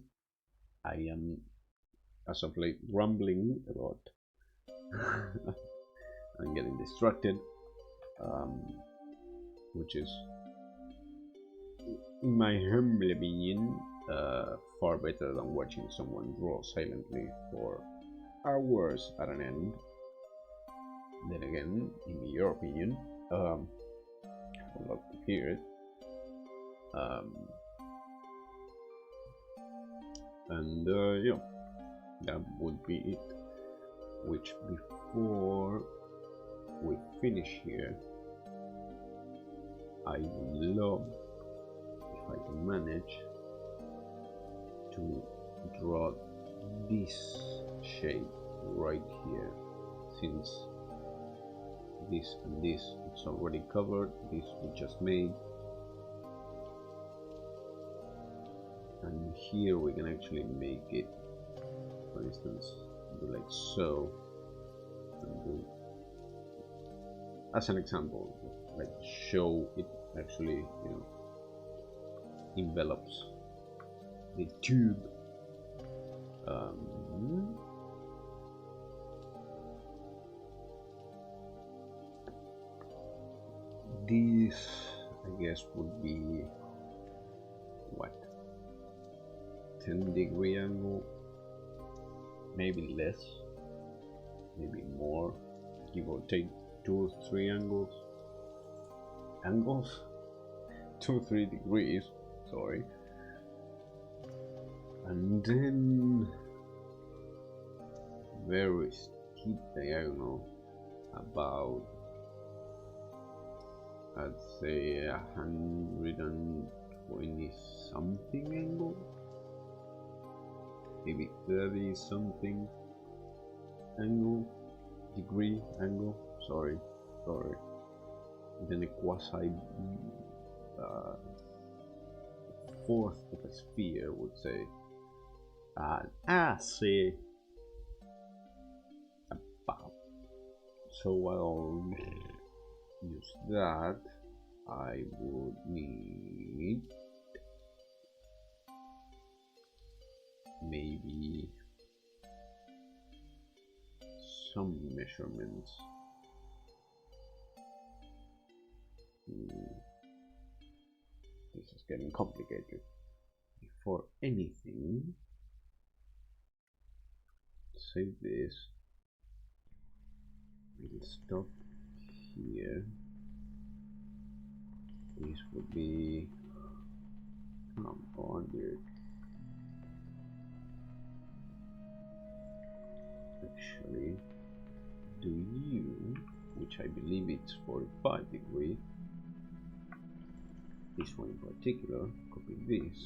I am, as of late, rumbling about I'm getting distracted, which is, in my humble opinion, far better than watching someone draw silently for hours at an end. Then again, in your opinion, I would love to hear it. And yeah, that would be it. Which, before we finish here, I would love if I can manage to draw this shape right here, since this and this it's already covered. This we just made, and here we can actually make it, for instance, do like so, and do, as an example, like show it actually, you know, envelops the tube. This, I guess, would be what, 10-degree angle, maybe less, maybe more, give or take 2 or 3 angles, 2 or 3 degrees, sorry. And then very steep diagonal, about, I'd say, 120 something angle, maybe 30 something angle, degree angle, sorry, then a quasi fourth of a sphere would say, and see about. So I'll use that. I would need maybe some measurements. This is getting complicated. Before anything, save this. We'll stop here. This would be, come on, dude. Actually, do you, which I believe it's 45 degrees, this one in particular, copy this,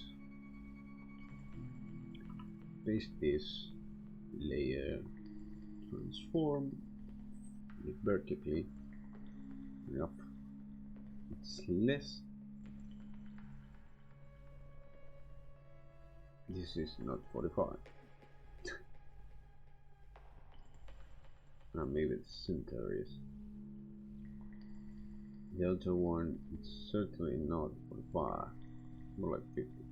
paste this layer, transform it vertically enough. It's less. This is not 45. Maybe the center is. The other one, it's certainly not 45, more like 50.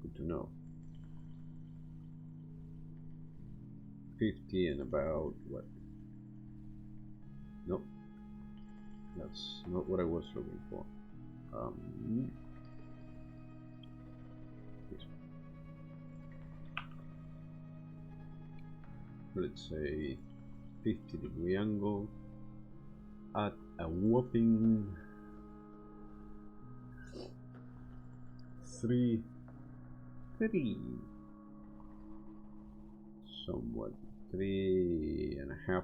Good to know. 50 and about what? Nope, that's not what I was looking for. Let's say 50-degree angle at a whopping 3, somewhat 3.5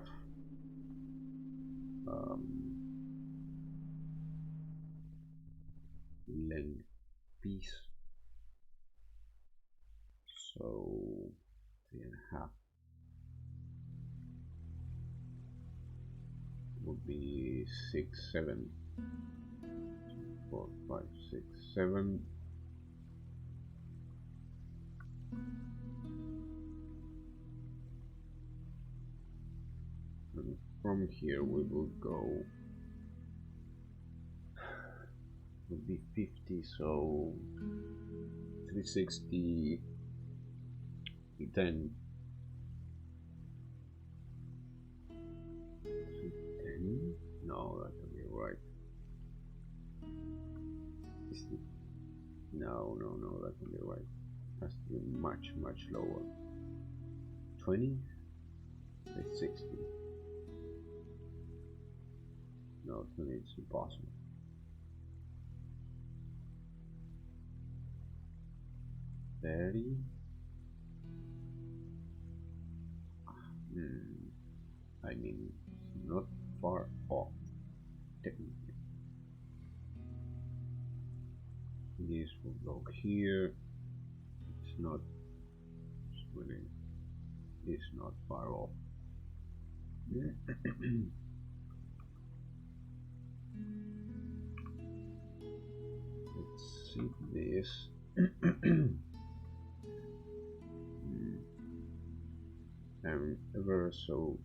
length piece, so 3.5 would be 6, 7, 4, 5, 6, 7. And from here we will go, would be 50, so 360, 10. 10? No, that can be right. No, that can be right. Has to be much lower. 20? 60. No, 20 is impossible. 30? I mean, not far off, technically. This will go here. It's not really, it's not far off. Let's see this. I'm ever so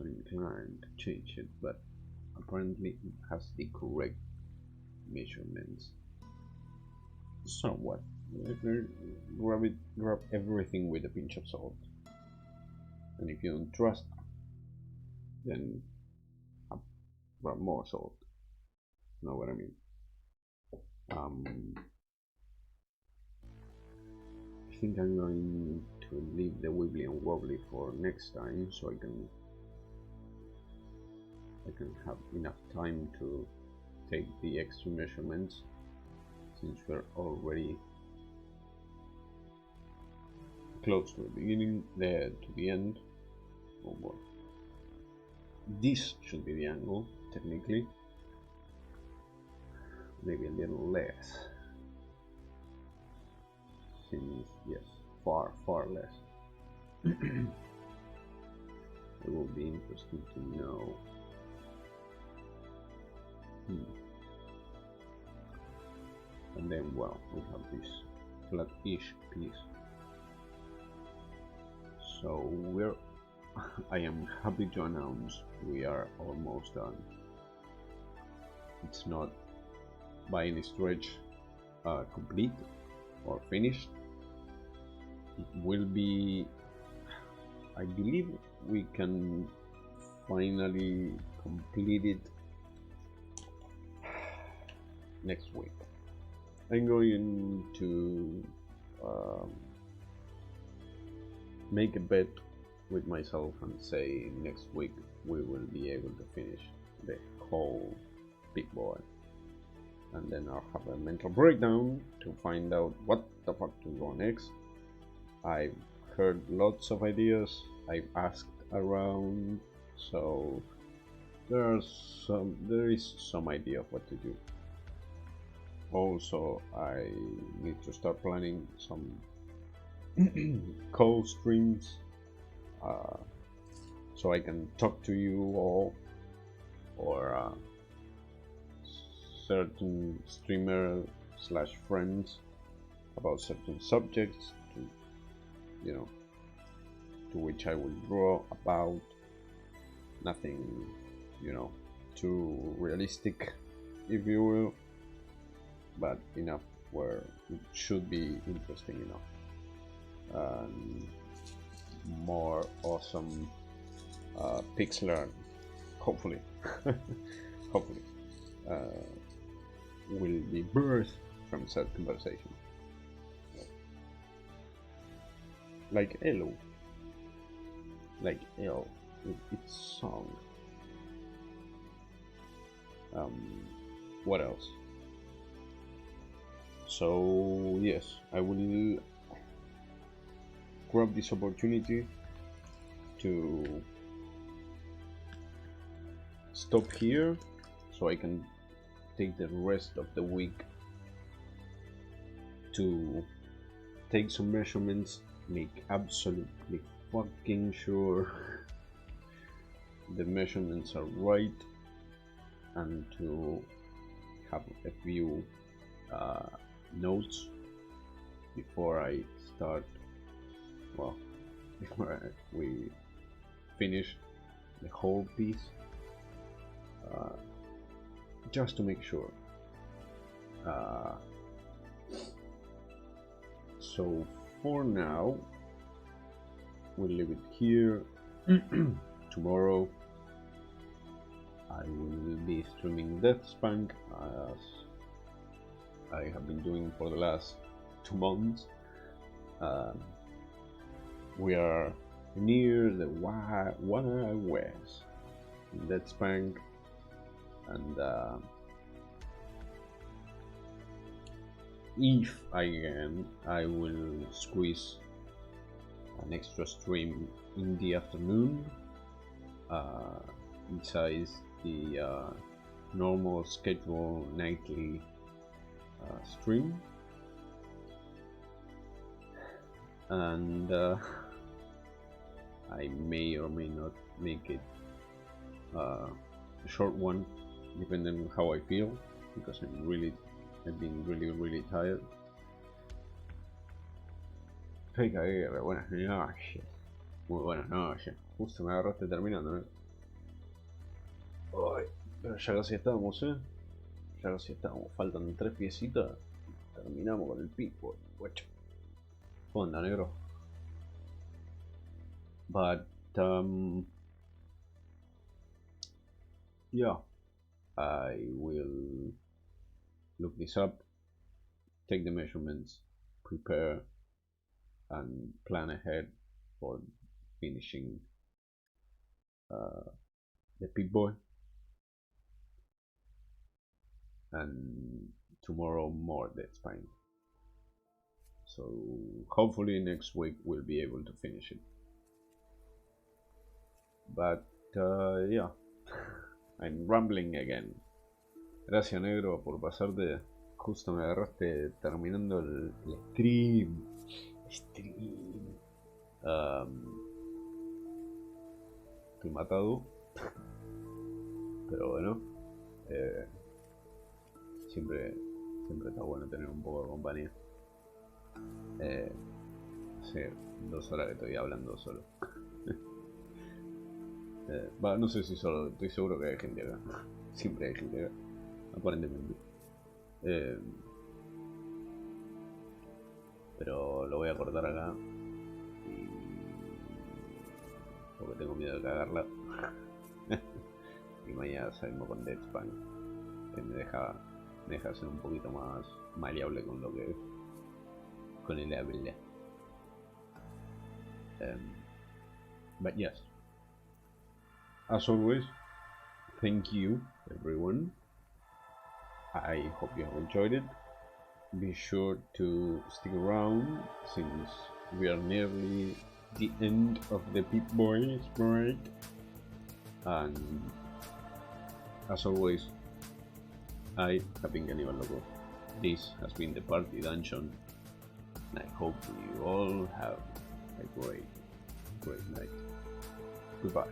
inclined to change it, but apparently it has the correct measurements. Somewhat. Grab everything with a pinch of salt, and if you don't trust, then grab more salt. Know what I mean? I think I'm going to leave the wibbly and wobbly for next time, so I can have enough time to take the extra measurements, since we're already close to the beginning, to the end. Oh boy. This should be the angle, technically. maybe a little less, since yes, far less. It will be interesting to know. And then, well, we have this flat-ish piece. So I am happy to announce we are almost done. It's not by any stretch complete or finished. It will be, I believe we can finally complete it next week. I'm going to make a bet with myself and say next week we will be able to finish the whole big boy, and then I'll have a mental breakdown to find out what the fuck to go next. I've heard lots of ideas, I've asked around, so there is some idea of what to do. Also, I need to start planning some call streams so I can talk to you all, or certain streamer slash friends about certain subjects to which I will draw about. Nothing too realistic, if you will, but enough where it should be interesting enough. More awesome pixel art, hopefully hopefully will be birthed from such conversation, like Elo, like L with its song. What else? So yes, I will grab this opportunity to stop here so I can take the rest of the week to take some measurements, make absolutely fucking sure the measurements are right, and to have a few notes before I start, well, before we finish the whole piece, just to make sure. So for now, we'll leave it here. Tomorrow I will be streaming Deathspank as I have been doing for the last 2 months. We are near the Wana West in Deathspank, and if I can, I will squeeze an extra stream in the afternoon, besides the normal schedule nightly stream, and I may or may not make it a short one, depending on how I feel, because I've been really tired. Hey, Aguirre, buenas noches. Muy buenas noches. Justo me agarraste terminando, ¿eh? Ay, pero ya casi estamos, ¿eh? Ya casi estamos. Faltan 3 piecitas. Terminamos con el pico, guacho. ¿Cómo anda, negro? But, yeah, I will look this up, take the measurements, prepare, and plan ahead for finishing the Pip-Boy, and tomorrow more Deathspank. So hopefully next week we'll be able to finish it. But yeah, I'm rambling again. Gracias, negro, por pasarte. Justo me agarraste terminando el stream. Estoy matado. Pero bueno. eh, siempre está bueno tener un poco de compañía. Hace 2 horas que estoy hablando solo. No sé si solo, estoy seguro que hay gente acá. Siempre hay gente acá, aparentemente. Pero lo voy a cortar acá. Porque tengo miedo de cagarla. Y mañana salimos con Dead Spawn. Que me deja ser un poquito más maleable con lo que es. Con el habla. But yes. As always, thank you everyone. I hope you have enjoyed it. Be sure to stick around since we are nearly the end of the Pip-Boy break. And as always, I have been Cannibal Loco. This has been the Party Dungeon, and I hope you all have a great night. Goodbye.